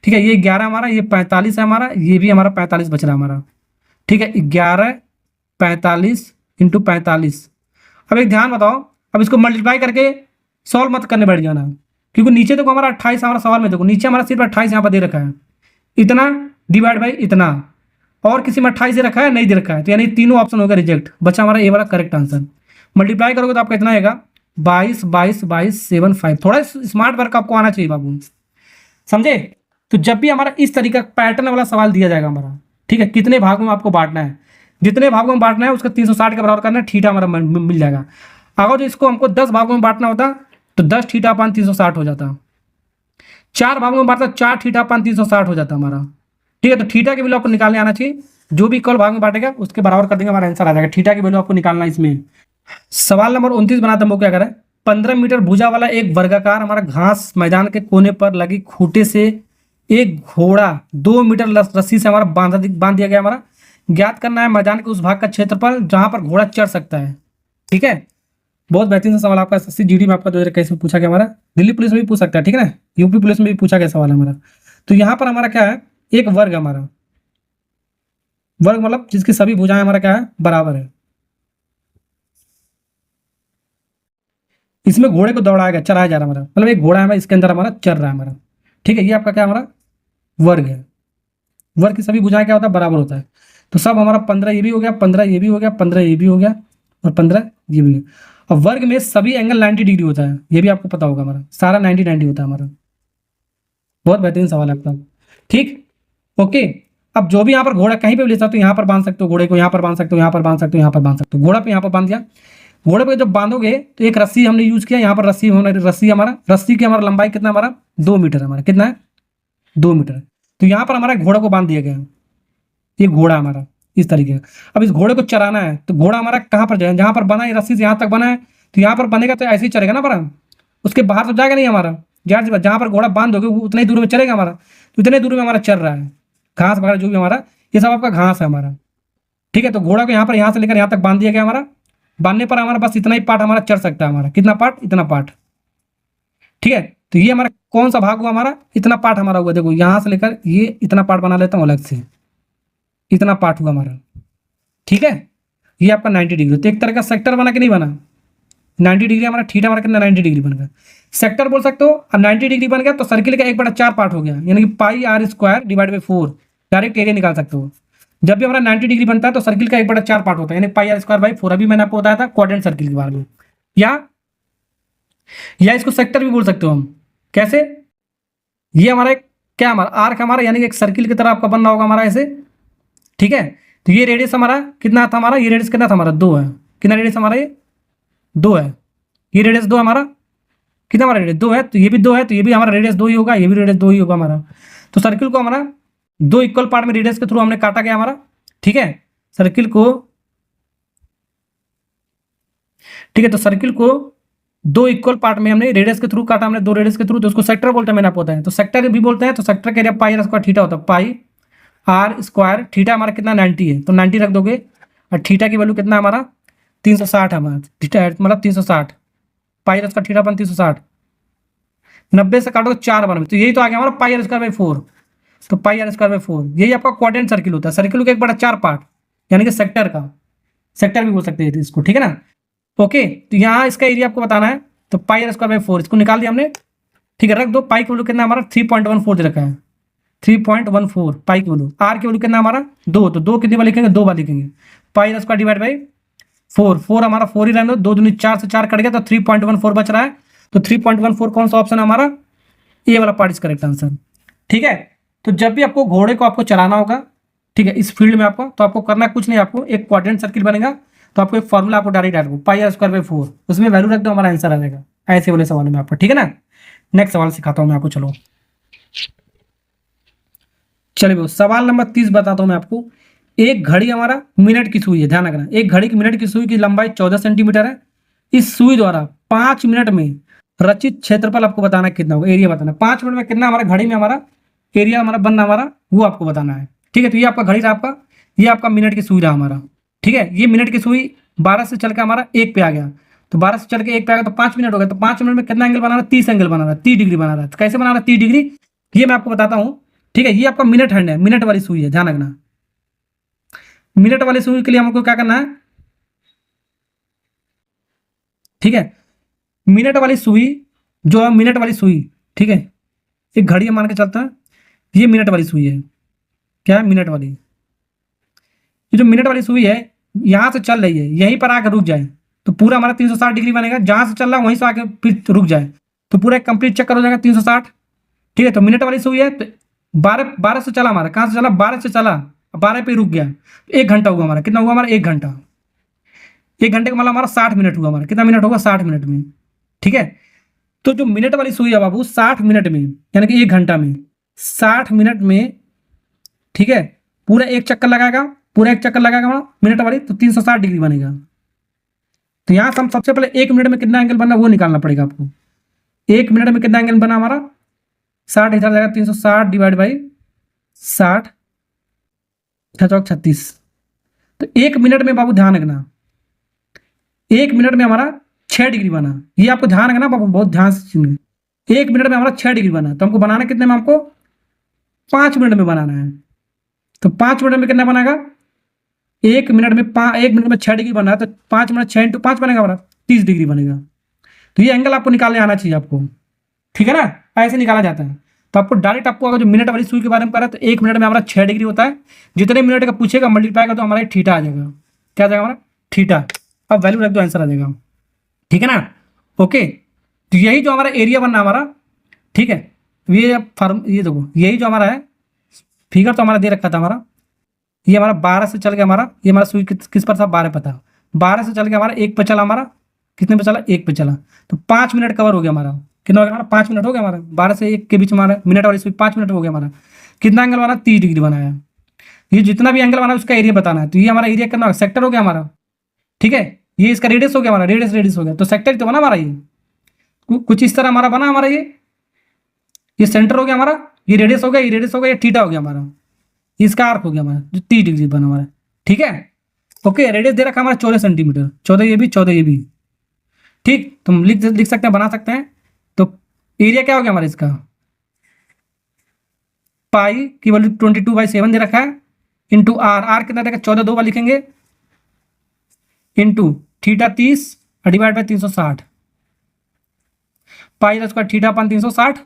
ठीक है। ये 11 हमारा, ये 45 है हमारा, ये भी हमारा 45 बच रहा है हमारा, ठीक है। 11 45 इंटू 45। अब एक ध्यान बताओ, अब इसको मल्टीप्लाई करके सॉल्व मत करने बैठ जाना, क्योंकि नीचे देखो हमारा 28 हमारा सवाल में, देखो नीचे हमारा सिर्फ 28 यहाँ पर दे रखा है, इतना डिवाइड बाई इतना, और किसी में 28 दे रखा है, नहीं दे रखा है, तो यानी तीनों ऑप्शन होगा रिजेक्ट, बचा हमारा ए वाला करेक्ट आंसर। मल्टीप्लाई करोगे तो आपका इतना आएगा 22 22 22 75। थोड़ा स्मार्ट वर्क आपको आना चाहिए बाबू, समझे। तो जब भी हमारा इस तरीका पैटर्न वाला सवाल दिया जाएगा हमारा, ठीक है, कितने भागों में आपको बांटना है, जितने भागों में बांटना है उसका 360 के बराबर करना है, थीटा हमारा मिल जाएगा। अगर जो इसको हमको 10 भागों में बांटना होता तो 10 थीटा अपान 360 हो जाता। 4 भागों में बांटता 4 थीटा अपान 360 हो जाता हमारा। ठीक है, तो थीटा की वैल्यू आपको निकालने आना चाहिए, जो भी इक्वल भाग में बांटेगा उसके बराबर कर देंगे, हमारा आंसर आ जाएगा। थीटा की वैल्यू आपको निकालना है इसमें। सवाल नंबर 29 बनाते हम, वो क्या करें, 15 मीटर भुजा वाला एक वर्गाकार हमारा घास मैदान के कोने पर लगी खूंटे से एक घोड़ा 2 मीटर रस्सी से हमारा बांध दिया गया। हमारा ज्ञात करना है मैदान के उस भाग का क्षेत्रफल जहां पर घोड़ा चढ़ सकता है। ठीक है, बहुत बेहतरीन सा सवाल आपका एसएससी जीडी में आपका 2021 में पूछा गया, हमारा दिल्ली पुलिस में भी पूछ सकता है। ठीक है ना, यूपी पुलिस में भी पूछा गया सवाल हमारा। तो यहाँ पर हमारा क्या है, एक वर्ग हमारा, वर्ग मतलब जिसकी सभी भुजाएं हमारा क्या है, बराबर है। इसमें घोड़े को दौड़ाया गया, चलाया जा रहा है हमारा, मतलब एक घोड़ा है इसके अंदर हमारा चल रहा है हमारा। ठीक है, ये आपका क्या हमारा वर्ग है। वर्ग की सभी भुजाएं क्या होता है, बराबर होता है। तो सब हमारा 15 ये भी हो गया, 15 ये भी हो गया, 15 ये भी हो गया और 15 ये भी हो गया। और वर्ग में सभी एंगल 90 डिग्री होता है, ये भी आपको पता होगा, हमारा सारा 90 होता है हमारा। बहुत बेहतरीन सवाल है आपका। ठीक, ओके। अब जो भी यहाँ पर घोड़ा कहीं पे भी ले सकते हो, यहाँ पर बांध सकते हो घोड़े को, यहाँ पर बांध सकते हो, यहाँ पर बांध सकते हो, यहाँ पर बांध सकते हो। घोड़ा पे यहाँ पर बांध दिया, घोड़े पे जब बांधोगे तो एक रस्सी हमने यूज किया, यहाँ पर रस्सी हमारा रस्सी की हमारा लंबाई कितना, हमारा 2 मीटर हमारा, कितना है 2 मीटर। तो यहाँ पर हमारा घोड़ा को बांध दिया गया, ये घोड़ा हमारा इस तरीके का। अब इस घोड़े को चराना है तो घोड़ा हमारा कहाँ पर जाए, जहाँ पर बना है रस्सी से यहाँ तक बना है, तो यहाँ पर बनेगा तो ऐसे ही चलेगा ना हमारा, उसके बाहर तो जाएगा नहीं हमारा। जहाँ पर घोड़ा बांध दोगे वो उतने ही दूर में चलेगा हमारा, तो इतने दूर में हमारा चल रहा है घास वगैरह जो भी हमारा, ये सब आपका घास है हमारा। ठीक है, तो घोड़ा को यहाँ से लेकर यहाँ तक बांध दिया गया हमारा। बांधने पर हमारा बस इतना ही पार्ट हमारा चढ़ सकता है, हमारा कितना पार्ट, इतना पार्ट। ठीक है, तो ये हमारा कौन सा भाग हुआ, हमारा इतना पार्ट हमारा हुआ। देखो यहाँ से लेकर ये इतना पार्ट बना लेता हूँ अलग से, इतना पार्ट हुआ हमारा। ठीक है, ये आपका 90 डिग्री, तो एक तरह का सेक्टर बना कि नहीं बना, 90 डिग्री हमारा, थीटा हमारा कितना 90 डिग्री बन गया, सेक्टर बोल सकते हो। और 90 डिग्री बन गया तो सर्किल का 1/4 पार्ट हो गया, यानी कि pi are square divide by 4, direct area निकाल सकते हो। जब भी हमारा 90 डिग्री बनता है तो सर्किल का 1/4 पार्ट होता है, यानी पाई आर स्क्वायर बाई 4। अभी मैंने आपको बताया था क्वाड्रेंट सर्किल के बारे में। या इसको सेक्टर भी बोल सकते हो हम, कैसे, ये हमारा एक क्या, हमारा आर्क हमारा, यानी कि एक सर्किल की तरह आपका बनना होगा हमारा ऐसे। ठीक है, तो ये रेडियस हमारा कितना था, हमारा ये रेडियस कितना था हमारा 2 है। कितना रेडियस हमारा, ये 2 है, ये रेडियस 2 हमारा, कितना हमारा रेडियस 2 है, तो ये भी 2 है, तो ये भी हमारा रेडियस 2 ही होगा, ये भी रेडियस 2 ही होगा हमारा। तो सर्किल को हमारा 2 इक्वल पार्ट में रेडियस के थ्रू हमने काटा गया हमारा। ठीक है, सर्किल को, ठीक है, तो सर्किल को 2 इक्वल पार्ट में हमने रेडियस के थ्रू काटा, हमने 2 रेडियस के थ्रू, तो उसको सेक्टर बोलते हैं, मैंने आपको बताया। तो सेक्टर भी बोलते हैं, तो सेक्टर का area pi are square theta होता है, पाई आर स्क्वायर थीटा हमारा कितना 90 है, तो 90 रख दोगे। और थीटा की वैल्यू कितना हमारा 360 है हमारा, थीटा मतलब 360, पाई आर स्क्वायर थीटा बन 360, 90 से काटो 4 बन, तो यही तो आ गया हमारा पाई आर स्क्वायर बाई 4। तो पाई आर स्क्वायर बाई 4 यही आपका क्वाड्रेंट सर्किल होता है, सर्किल का 1/4 पार्ट, यानी कि सेक्टर का, सेक्टर भी बोल सकते हैं इसको। ठीक है ना, ओके। तो यहाँ इसका एरिया आपको बताना है, तो पाई आर स्क्वायर बाई 4 इसको निकाल दिया हमने। ठीक है, रख दो, पाई की वैल्यू कितना हमारा 3.14 दे रखा है, 3.14 पाई की वैल्यू। आर की वैल्यू कितना हमारा 2, तो 2 कितनी बार लिखेंगे, 2 बार लिखेंगे। पाई आर स्क्वायर डिवाइड बाई 4 हमारा 4 ही रहने दो, 2 दूनी 4 से 4 कट गया, तो 3.14 बच रहा है। तो 3.14 कौन सा ऑप्शन है हमारा, ए वाला पार्ट इज करेक्ट आंसर। ठीक है, तो जब भी आपको घोड़े को आपको चलाना होगा, ठीक है, इस फील्ड में आपको, तो आपको करना कुछ नहीं, आपको एक क्वाड्रेंट सर्किल बनेगा, तो आपको एक फॉर्मूला आपको डायरेक्ट डाल दो, पाई आर स्क्वायर बाई 4, उसमें वैल्यू रख दो, हमारा आंसर आ जाएगा ऐसे वाले सवाल में आपको। ठीक है ना, नेक्स्ट सवाल सिखाता हूं मैं आपको, चलो चलिए सवाल नंबर 30 बताता हूं मैं आपको। एक घड़ी हमारा मिनट की सुई है, ध्यान रखना, एक घड़ी की मिनट की सुई की लंबाई 14 सेंटीमीटर है। इस सुई द्वारा 5 मिनट में रचित क्षेत्रफल आपको बताना कितना होगा, एरिया बताना, 5 मिनट में कितना हमारा घड़ी में हमारा एरिया हमारा बनना हमारा, वो आपको बताना है। ठीक है, तो ये आपका घड़ी था आपका, ये आपका मिनट की सुई रहा हमारा। ठीक है, ये मिनट की सुई 12 से चल के हमारा 1 पे आ गया, तो 12 से चल के 1 पे आ गया, तो 5 मिनट हो गया। तो 5 मिनट में कितना एंगल बना रहा है, 30 एंगल बना रहा है, 30 डिग्री बना रहा है। तो कैसे बना रहा है 30 डिग्री, ये मैं आपको बताता हूँ। ठीक है, ये आपका मिनट हैंड है, मिनट वाली सुई है, ध्यान रखना। मिनट वाली सुई के लिए हमको क्या करना है, ठीक है, मिनट वाली सुई जो है, मिनट वाली सुई, ठीक है, एक घड़ी मान के चलता है, ये मिनट वाली सुई है, क्या है मिनट वाली, ये जो मिनट वाली सुई है यहां से चल रही है, यहीं पर आकर रुक जाए तो पूरा हमारा 360 डिग्री बनेगा, जहां से चल रहा है वहीं से आके फिर रुक जाए तो पूरा एक कंप्लीट चक्कर हो जाएगा 360। ठीक है, तो मिनट वाली सुई है, तो 12 से चला हमारा, कहां से चला 12 से चला, 12 पे रुक गया, 1 घंटा हुआ हमारा, कितना हुआ हमारा 1 घंटा। 1 घंटे का मतलब हमारा 60 मिनट हुआ हमारा, कितना मिनट होगा 60 मिनट में, ठीक है। तो जो मिनट वाली सुई है बाबू 60 मिनट में, यानी कि 1 घंटा में 60 मिनट में, ठीक है, पूरा एक चक्कर लगाएगा, पूरा एक चक्कर लगाएगा हमारा मिनट वाली, तो 360 डिग्री बनेगा। तो यहाँ से हम सबसे पहले 1 मिनट में कितना एंगल बना वो निकालना पड़ेगा आपको। 1 मिनट में कितना एंगल बना हमारा 60, इधर जाएगा 360 डिवाइड बाई 60, 36। तो 1 मिनट में बाबू ध्यान रखना, 1 मिनट में हमारा 6 डिग्री बना। ये आपको ध्यान रखना बाबू, बहुत ध्यान से सुनिए। 1 मिनट में हमारा 6 डिग्री बना, तो हमको बनाना कितने में, हमको 5 मिनट में बनाना है। तो 5 मिनट में कितना बनेगा, 1 मिनट में 6 डिग्री बना है, तो 5 मिनट 6 × 5 बनेगा हमारा 30 डिग्री बनेगा। तो ये एंगल आपको निकालने आना चाहिए आपको, ठीक है ना, ऐसे निकाला जाता है। तो आपको डायरेक्ट आपको अगर जो मिनट वाली सुई के बारे में करा तो 1 मिनट में हमारा 6 डिग्री होता है। जितने मिनट का पूछेगा मल्टीप्लाई का तो हमारा थीटा आ जाएगा, क्या आ जाएगा हमारा थीटा। अब वैल्यू रख दो, आंसर आ जाएगा, ठीक है ना। ओके, तो यही जो हमारा एरिया बनना हमारा, ठीक है, ये देखो यही जो हमारा है फिगर तो हमारा दे रखा था हमारा, ये हमारा 12 से चल गया हमारा, ये हमारा सुई किस पर था 12 पर था, 12 से चल गया हमारा 1 पे चला हमारा, कितने पे चला 1 पे चला, तो 5 मिनट कवर हो गया हमारा। कितना हो गया हमारा 5 मिनट हो गया हमारा, 12 से 1 के बीच में हमारा मिनट वाली सुई 5 मिनट हो गया हमारा। कितना एंगल बना 30 डिग्री बनाया। ये जितना भी एंगल बना उसका एरिया बताना है। तो ये हमारा एरिया कितना सेक्टर हो गया हमारा, ठीक है, ये इसका रेडियस हो गया हमारा, रेडियस हो गया, तो सेक्टर तो बना हमारा ये कुछ इस तरह हमारा बना हमारा, ये सेंटर हो गया हमारा, ये रेडियस हो गया, ये रेडियस हो गया, ये थीटा हो गया हमारा, इसका आर्क हो गया हमारा जो 30 डिग्री बना हमारा, ठीक है। ओके, रेडियस दे रखा हमारा 14 सेंटीमीटर, 14 ये भी 14 ये भी, ठीक। तो हम लिख सकते हैं, बना सकते हैं। तो एरिया क्या हो गया हमारा इसका, पाई की वैल्यू 22/7 दे रखा है, इंटू आर कितना देगा 14, 2 बार लिखेंगे, into theta 30 divide by 360, pi square theta upon 360,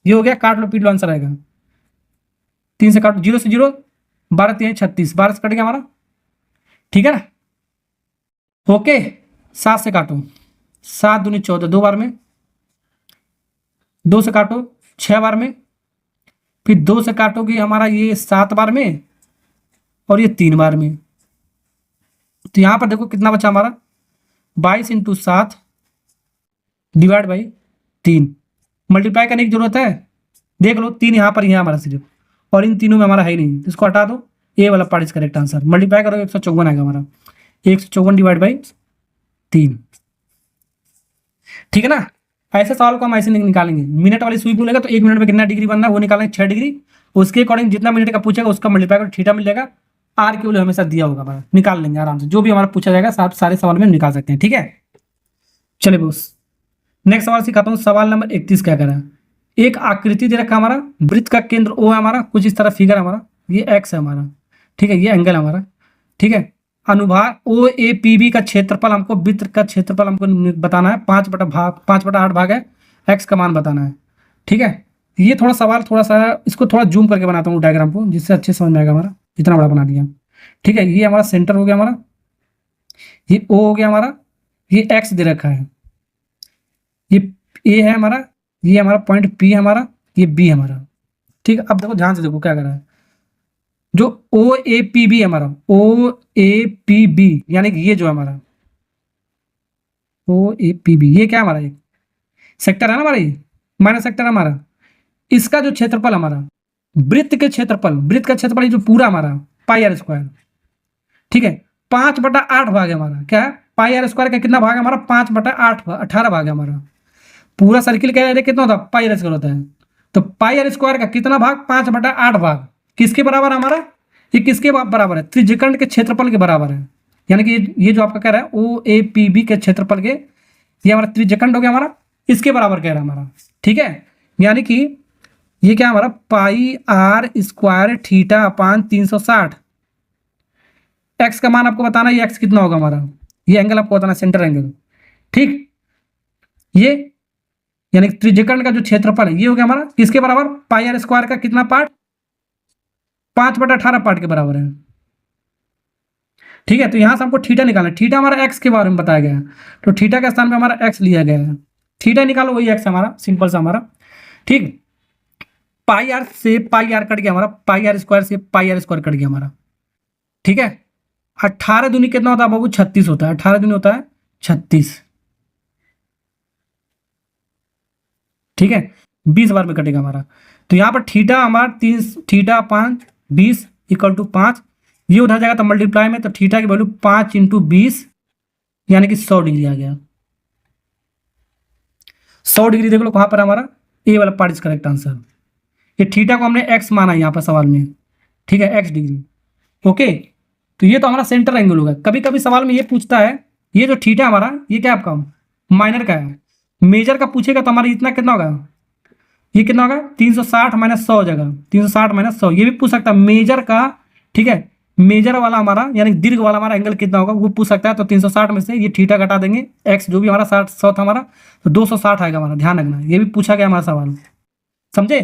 ये हो गया, काट लो पीट लो, आंसर आएगा 3 से काटो, 0 से 0, 12 3 36, 12 से कट गया हमारा, ठीक है ना। ओके, 7 से काटो, 7 दूनी 14, 2 बार में, 2 से काटो 6 बार में, फिर 2 से काटोगे हमारा ये 7 बार में, और ये 3 बार में। तो यहाँ पर देखो कितना बचा हमारा 22 × 7 डिवाइड बाई 3, मल्टीप्लाई करने की जरूरत है, देख लो 3 यहाँ पर ही है हमारा सिर्फ, और इन तीनों में हमारा है ही नहीं, इसको हटा दो, ए वाला part is correct answer. Multiply करो 154 आएगा हमारा, 154 डिवाइड बाई 3, ठीक है ना। ऐसे सवाल को हम ऐसे निकालेंगे, मिनट वाली सुई बोलेगा तो 1 मिनट में कितना डिग्री बनना है वो निकालेंगे 6 डिग्री, उसके अकॉर्डिंग जितना मिनट का पूछेगा उसका मल्टीप्लाई करो, थीटा मिल जाएगा, आर की वैल्यू हमेशा दिया होगा हमारा, निकाल लेंगे आराम से, जो भी हमारा पूछा जाएगा सारे सवाल में निकाल सकते हैं, ठीक है। चलिए बॉस, नेक्स्ट सवाल सिखाता हूँ। सवाल नंबर 31 क्या कह रहा है, एक आकृति दे रखा हमारा, वृत्त का केंद्र ओ है हमारा, कुछ इस तरह फिगर हमारा, ये एक्स है हमारा, ठीक है, ये एंगल हमारा, ठीक है। अनुभाग ओ ए पी बी का क्षेत्रफल हमको, वृत्त का क्षेत्रफल हमको बताना है, 5/8 भाग है, एक्स का मान बताना है, ठीक है। ये थोड़ा सवाल थोड़ा सा इसको थोड़ा जूम करके बनाता हूँ डायग्राम को, जिससे अच्छे समझ में आएगा हमारा, इतना बड़ा बना दिया, ठीक है। ये हमारा सेंटर हो गया हमारा, ये ओ हो गया हमारा, ये एक्स दे रखा है, ये ए है हमारा, ये हमारा पॉइंट पी है हमारा, ये बी है हमारा, ठीक है। अब देखो ध्यान से देखो क्या कर रहा है, जो ओ ए पी बी है हमारा, ओ ए पी बी यानी कि ये जो है हमारा ओ ए पी बी, ये क्या है हमारा, ये सेक्टर है ना हमारा, ये माइनस सेक्टर है हमारा, इसका जो क्षेत्रफल हमारा, वृत्त के क्षेत्रफल, वृत्त का क्षेत्रफल जो पूरा हमारा πr², ठीक है, 5/8 भाग है हमारा, क्या है πr² का कितना भाग है हमारा 5/8, 18 भाग है हमारा, पूरा सर्किल का एरिया कितना होता है πr² होता है, तो πr² का कितना भाग 5/8 भाग किसके बराबर है हमारा, ये किसके बराबर है, त्रिज्यखंड के क्षेत्रफल के बराबर है, यानी कि ये जो आपका कह रहा है ओ ए पी बी के क्षेत्रफल के, ये हमारा त्रिज्यखंड हो गया हमारा, इसके बराबर कह रहा है हमारा, ठीक है। यानी कि ये क्या हमारा πr² θ/360, एक्स का मान आपको बताना है, ये एक्स कितना होगा हमारा, ये एंगल आपको बताना, सेंटर एंगल, ठीक। ये यानी त्रिज्यखंड का जो क्षेत्रफल है ये हो गया हमारा किसके बराबर, πr² का कितना पार्ट 5/18 पार्ट के बराबर है, ठीक है। तो यहां से हमको थीटा निकालना है, थीटा हमारा एक्स के बारे में बताया गया है, तो थीटा के स्थान पे हमारा एक्स लिया गया है, थीटा निकालो वही एक्स हमारा, सिंपल सा हमारा, ठीक। πr से πr कट गया हमारा, πr² से πr² कट गया हमारा, ठीक है। 18 दूनी कितना होता है बाबू? 36 होता है। 18 दूनी होता है 36। ठीक है, 20 बार में कटेगा हमारा। तो यहाँ पर थीटा हमारा 30, थीटा 5 20 इक्वल टू 5, ये उधर जाएगा तो मल्टीप्लाई में, तो थीटा की वैल्यू 5 इंटू 20 यानी कि 100 डिग्री आ गया। 100 डिग्री देख लो कहाँ पर हमारा, ए वाला पार्ट इज करेक्ट आंसर। ये थीटा को हमने एक्स माना यहाँ पर सवाल में, ठीक है, एक्स डिग्री। ओके, तो ये तो हमारा सेंटर एंगल होगा। कभी कभी सवाल में ये पूछता है, ये जो थीटा हमारा ये क्या आपका माइनर का है, मेजर का पूछेगा तो हमारा इतना कितना होगा, ये कितना होगा 360 माइनस 100 हो जाएगा, 360 माइनस 100। ये भी पूछ सकता है मेजर का, ठीक है, मेजर वाला हमारा यानी दीर्घ वाला हमारा एंगल कितना होगा वो पूछ सकता है। तो 360 में से ये थीटा घटा देंगे, एक्स जो भी हमारा 60 100 था हमारा, तो 260 आएगा हमारा, ध्यान रखना। ये भी पूछा गया हमारा सवाल, समझे?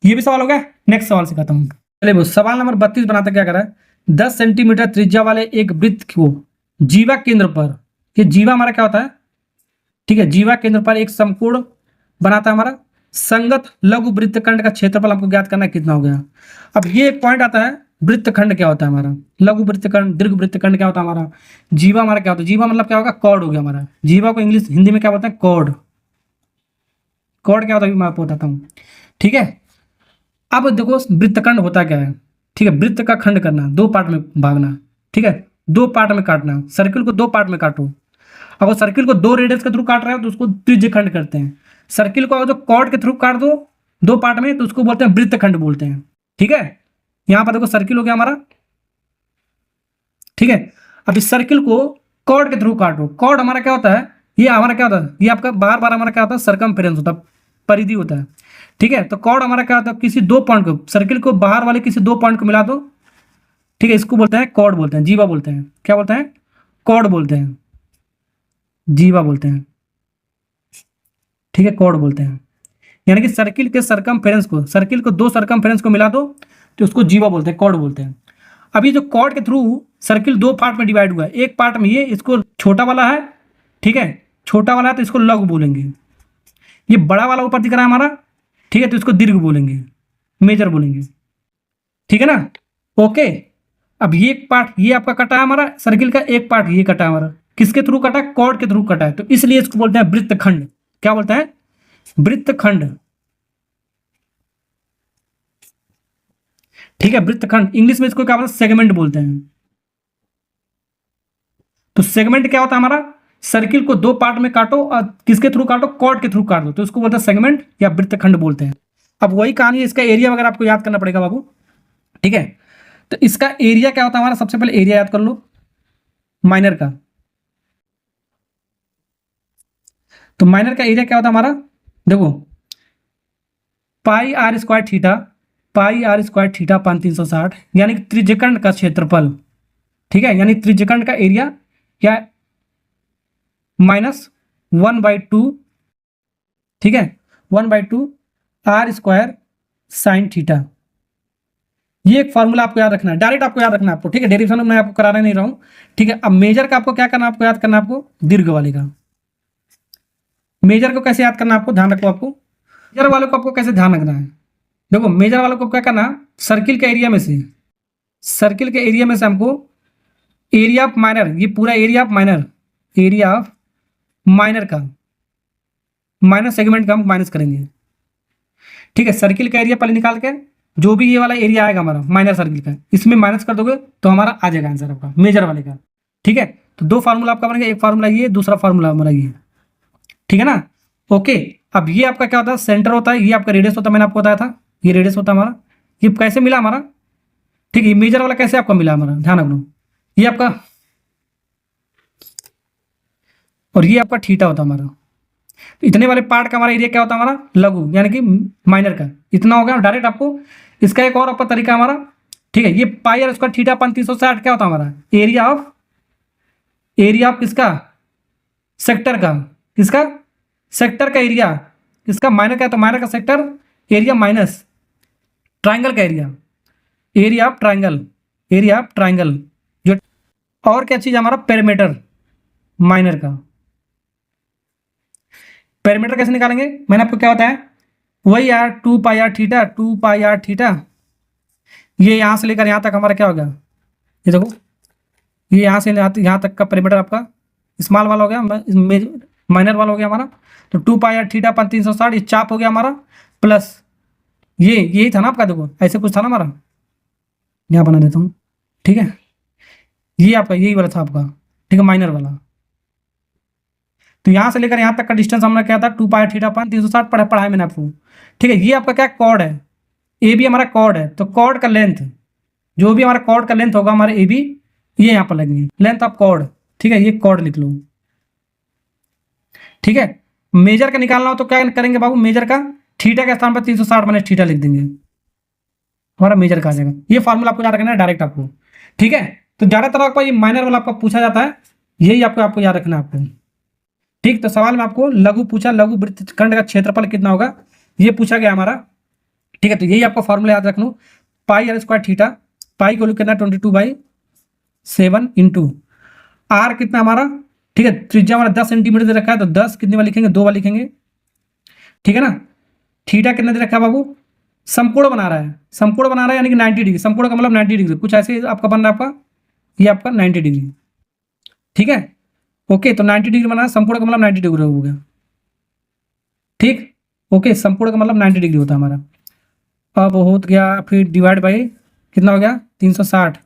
ये भी सवाल हो गया। नेक्स्ट सवाल से खत्म हूँ। चलिए वो सवाल नंबर 32 बनाते क्या करा है, 10 सेंटीमीटर त्रिज्या वाले एक वृत्त को जीवा केंद्र पर, ये जीवा हमारा क्या होता है, ठीक है, जीवा केंद्र पर एक समकोण बनाता है हमारा संगत लघु वृत्तखंड का क्षेत्रफल हमको ज्ञात करना है कितना हो गया। अब ये एक पॉइंट आता है, वृत्तखंड क्या होता है हमारा, लघु वृत्तखंड, दीर्घ वृत्तखंड क्या होता है हमारा, जीवा हमारा क्या होता है, जीवा मतलब क्या होगा, कॉर्ड हो गया हमारा। जीवा को इंग्लिश हिंदी में क्या बोलते हैं, कॉर्ड। कॉर्ड क्या होता है मैं आपको बताता हूँ, ठीक है। अब देखो वृत्तखंड होता क्या है, ठीक है, वृत्त का खंड करना, दो पार्ट में भागना, ठीक है, दो पार्ट में काटना। सर्किल को दो पार्ट में काटो, अगर सर्किल को दो रेडियस के थ्रू काट रहे हो तो उसको त्रिज्य खंड करते हैं। सर्किल को अगर जो कॉर्ड के थ्रू काट दो दो पार्ट में तो उसको बोलते हैं वृत्तखंड बोलते हैं, ठीक है। यहां पर देखो सर्किल हो गया हमारा, ठीक है। अब इस सर्किल को कॉर्ड के थ्रू काटो, कॉर्ड हमारा क्या होता है, ये हमारा क्या होता है, ये आपका बार बार हमारा क्या होता है, सरकमफेरेंस होता है, परिधि होता है, ठीक है। तो कॉर्ड हमारा क्या होता है, किसी दो पॉइंट को, सर्किल को बाहर वाले किसी दो पॉइंट को मिला दो, ठीक है, इसको बोलते हैं कॉर्ड बोलते हैं, जीवा बोलते हैं, क्या बोलते हैं, कॉर्ड बोलते हैं, जीवा बोलते हैं, ठीक है, कॉर्ड बोलते हैं। यानी कि सर्किल के सरकमफेरेंस को, सर्किल को दो सरकमफेरेंस को मिला दो तो उसको जीवा बोलते हैं, कॉर्ड बोलते हैं। अभी जो कॉर्ड के थ्रू सर्किल दो पार्ट में डिवाइड हुआ है, एक पार्ट में ये इसको छोटा वाला है, ठीक है, छोटा वाला है तो इसको लघु बोलेंगे। ये बड़ा वाला ऊपर दिख रहा है हमारा, ठीक है, तो इसको दीर्घ बोलेंगे, मेजर बोलेंगे, ठीक है ना। ओके, अब ये एक पार्ट ये आपका कटा है हमारा, सर्किल का एक पार्ट ये कटा है हमारा, किसके थ्रू कटा है, कॉर्ड के थ्रू कटा है, तो इसलिए इसको बोलते हैं वृत्तखंड। क्या बोलते हैं, वृत्तखंड, ठीक है, वृत्तखंड। इंग्लिश में इसको क्या बोलते हैं, सेगमेंट बोलते हैं। तो सेगमेंट क्या होता है हमारा, सर्किल को दो पार्ट में काटो और किसके थ्रू काटो, कॉर्ड के थ्रू काट दो, तो इसको बोलते हैं सेगमेंट या वृत्तखंड बोलते हैं। अब वही कहानी है, इसका एरिया वगैरह आपको याद करना पड़ेगा बाबू, ठीक है। तो इसका एरिया क्या होता है हमारा, सबसे पहले एरिया याद कर लो माइनर का। तो माइनर का एरिया क्या होता है हमारा, देखो pi are square theta, pi are square theta upon 360, यानी कि त्रिज्यखंड का क्षेत्रफल, ठीक है, यानी त्रिज्यखंड का एरिया या -1/2, ठीक है, 1/2 आर स्क्वायर साइन थीटा। ये एक फॉर्मूला आपको याद रखना है, डायरेक्ट आपको याद रखना है आपको, ठीक है, डेरिवेशन मैं आपको कराने नहीं रहा हूं, ठीक है। अब मेजर का आपको क्या करना है, आपको याद करना है आपको दीर्घ वाले का। मेजर को कैसे याद करना है आपको, ध्यान रखो, आपको मेजर वाले को आपको कैसे ध्यान रखना है। देखो मेजर वालों को क्या करना है, सर्किल के एरिया में से, सर्किल के एरिया में से हमको एरिया ऑफ माइनर, ये पूरा area of minor, area of minor का माइनर सेगमेंट का हम माइनस करेंगे, ठीक है। सर्किल का एरिया पहले निकाल के जो भी ये वाला एरिया आएगा हमारा माइनर सर्किल का, इसमें माइनस कर दोगे तो हमारा आ जाएगा आंसर आपका मेजर वाले का, ठीक है। तो दो फार्मूला आपका बनेगा, एक फार्मूला ये, दूसरा फार्मूला हमारा ये, ठीक है ना। ओके, अब ये आपका क्या होता है, सेंटर होता है, ये आपका रेडियस होता है, मैंने आपको बताया था ये रेडियस होता है हमारा। ये कैसे मिला हमारा, ठीक है, ये मेजर वाला कैसे आपका मिला हमारा, ध्यान रखना, ये आपका, और ये आपका थीटा होता है हमारा। इतने वाले पार्ट का हमारा एरिया क्या होता है हमारा, लघु यानी कि माइनर का, इतना हो गया डायरेक्ट आपको। इसका एक और आपका तरीका हमारा, ठीक है, ये पाई आर स्क्वायर थीटा अपन 360 क्या होता है हमारा, एरिया ऑफ किसका, सेक्टर का, किसका, सेक्टर का एरिया, किसका, माइनर का, तो माइनर का सेक्टर एरिया माइनस ट्राइंगल का area, area of triangle, area of triangle जो, और क्या चीज हमारा पेरीमीटर माइनर का। पेरीमीटर कैसे निकालेंगे, मैंने आपको क्या बताया, वही यार 2 pi r theta, 2 pi r theta, ये यहां से लेकर यहां तक हमारा क्या होगा, ये देखो, ये यहाँ से यहाँ तक का पेरीमीटर आपका स्मॉल वाला हो गया, माइनर वाला हो गया हमारा। तो 2 पाई r थीटा अपन 360, ये चाप हो गया हमारा, प्लस ये यही था ना आपका, देखो ऐसे कुछ था ना हमारा, यहाँ बना देता हूँ, ठीक है। ये आपका यही वाला था आपका, ठीक है, माइनर वाला। तो यहाँ से लेकर यहाँ तक का डिस्टेंस हमने क्या था, 2 पाई r थीटा अपन 360 पढ़ा है मैंने आपको, ठीक है। ये आपका क्या कॉर्ड है, ए बी हमारा कॉर्ड है। तो कॉर्ड का लेंथ, जो भी हमारा कॉर्ड का लेंथ होगा हमारे ए बी, ये यहाँ पर लगेंगे लेंथ ऑफ कॉर्ड, ठीक है। ये कॉर्ड लिख लो, ठीक है। मेजर का निकालना हो तो क्या करेंगे बाबू, मेजर का थीटा के स्थान पर 360 माइनस थीटा लिख देंगे, हमारा मेजर का आ जाएगा। ये फॉर्मूला आपको याद रखना है डायरेक्ट आपको, ठीक है। तो ज्यादातर आपको ये माइनर वाला आपका पूछा जाता है, यही आपको याद रखना है आपको, ठीक। तो सवाल में आपको लघु पूछा, लघु वृत्तखंड का क्षेत्रफल कितना होगा, ये पूछा गया हमारा, ठीक है। तो यही आपको फॉर्मूला याद रखना, पाई r स्क्वायर थीटा, पाई को कितना 22/7 इंटू आर कितना हमारा, ठीक है। त्रिज्या हमारा 10 सेंटीमीटर दे रखा है, तो 10 कितने बार लिखेंगे, 2 बार लिखेंगे, ठीक है ना। थीटा कितना दे रखा है बाबू, समकोण बना रहा है, समकोण बना रहा है यानी कि 90 डिग्री, समकोण का मतलब 90 डिग्री, कुछ ऐसे आपका बन रहा है आपका, ये आपका 90 डिग्री, ठीक है। ओके, तो 90 डिग्री बना, समकोण का मतलब 90 डिग्री हो गया, ठीक। ओके, समकोण का मतलब 90 डिग्री होता है हमारा। अब हो गया, फिर डिवाइड बाई कितना हो गया 360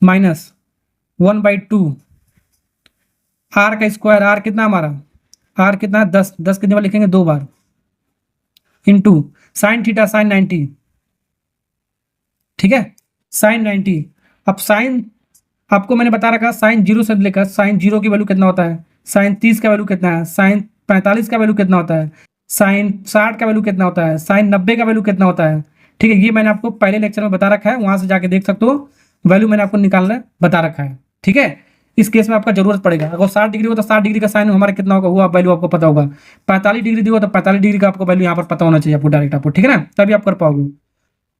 माइनस 1/2 आर का स्क्वायर, आर कितना हमारा, आर कितना 10, 10 कितने बार लिखेंगे, 2 बार, इंटू साइन थीटा साइन 90, ठीक है, साइन 90। अब साइन आपको मैंने बता रखा, साइन 0 से लेकर साइन 0 की वैल्यू कितना होता है, साइन 30 का वैल्यू कितना है, साइन 45 का वैल्यू कितना होता है, साइन 60 का वैल्यू कितना होता है, साइन 90 का वैल्यू कितना होता है, ठीक है। ये मैंने आपको पहले लेक्चर में बता रखा है, वहां से जाके देख सकते हो, वैल्यू मैंने आपको निकालना बता रखा है, ठीक है। इस केस में आपका जरूरत पड़ेगा, अगर 60 डिग्री हो तो 60 डिग्री का साइन हमारा कितना होगा, वो वैल्यू आपको पता होगा। 45 डिग्री दियो तो 45 डिग्री का आपको वैल्यू यहाँ पर पता होना चाहिए आपको, डायरेक्ट आपको, ठीक है ना, तभी आप कर पाओगे।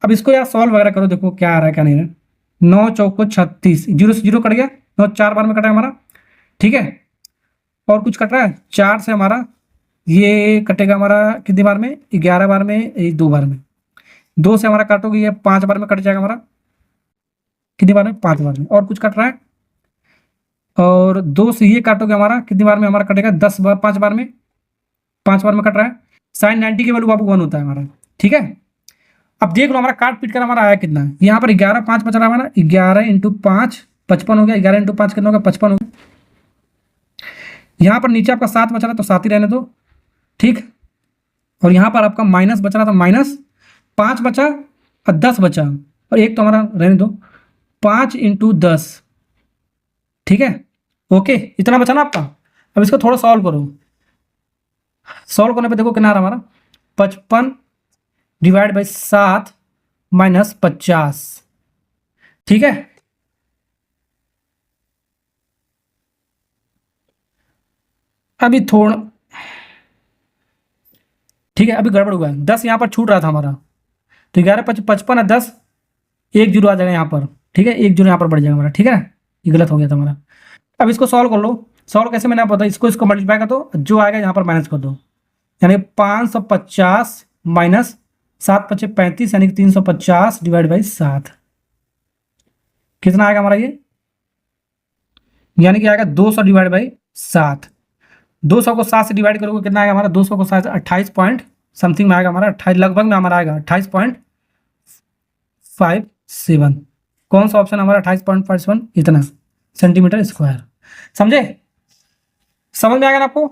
अब इसको यार सॉल्व वगैरह करो, देखो क्या आ रहा है क्या नहीं है। 9 चौको 36, 0 से 0 कट गया, 9 4 बार में कटा है हमारा, ठीक है। और कुछ कट रहा है 4 से हमारा, ये कटेगा हमारा कितनी बार में, 11 बार में, 2 बार में, 2 से हमारा काटोगे ये 5 बार में कट जाएगा हमारा, कितनी बार में, 5 बार में। और कुछ कट रहा है, और 2 से ये काटोगे हमारा कितनी बार में हमारा कटेगा, 10 बार, 5 बार में, 5 बार में कट रहा है। साइन 90 की वैल्यू बाबू 1 होता है हमारा, ठीक है। अब देख लो हमारा काट पीट कर हमारा आया कितना, यहाँ पर 11 5 बच रहा है हमारा, 11 इंटू 5 55 हो गया, 11 इंटू 5 कितना होगा, 55 हो गया। यहाँ पर नीचे आपका 7 बच रहा है तो 7 ही रहने दो, ठीक। और यहाँ पर आपका माइनस बच रहा था, माइनस 5 बचा और 10 बचा, और एक तो हमारा रहने दो, 5 इंटू 10, ठीक है। ओके, इतना बचा ना आपका। अब इसको थोड़ा सॉल्व करो, सॉल्व करने पे देखो कितना आ रहा हमारा, 55 डिवाइड बाई 7 माइनस 50, ठीक है। अभी थोड़ा, ठीक है, अभी गड़बड़ हुआ है, 10 यहाँ पर छूट रहा था हमारा, तो 11 55 और 10, 1 जीरो आ जाएगा यहाँ पर, ठीक है, 1 जीरो यहाँ पर बढ़ जाएगा हमारा, ठीक है। ये गलत हो गया था हमारा। अब इसको सॉल्व कर लो, सॉल्व कैसे मैंने आप बताया, इसको मल्टीप्लाई कर दो, जो आएगा यहाँ पर माइनस कर दो, यानी 550 माइनस 7 5 35, यानी कि 350 डिवाइड बाई 7, कितना आएगा हमारा ये, यानी कि आएगा 200 डिवाइड बाई 7। 200 को 7 से डिवाइड करोगे कितना आएगा हमारा, 200 को 7 से 28 पॉइंट समथिंग में आएगा हमारा, 28 लगभग में हमारा आएगा 28.57। कौन सा ऑप्शन हमारा 28.57, इतना सेंटीमीटर स्क्वायर, समझे, समझ में आ गया ना आपको।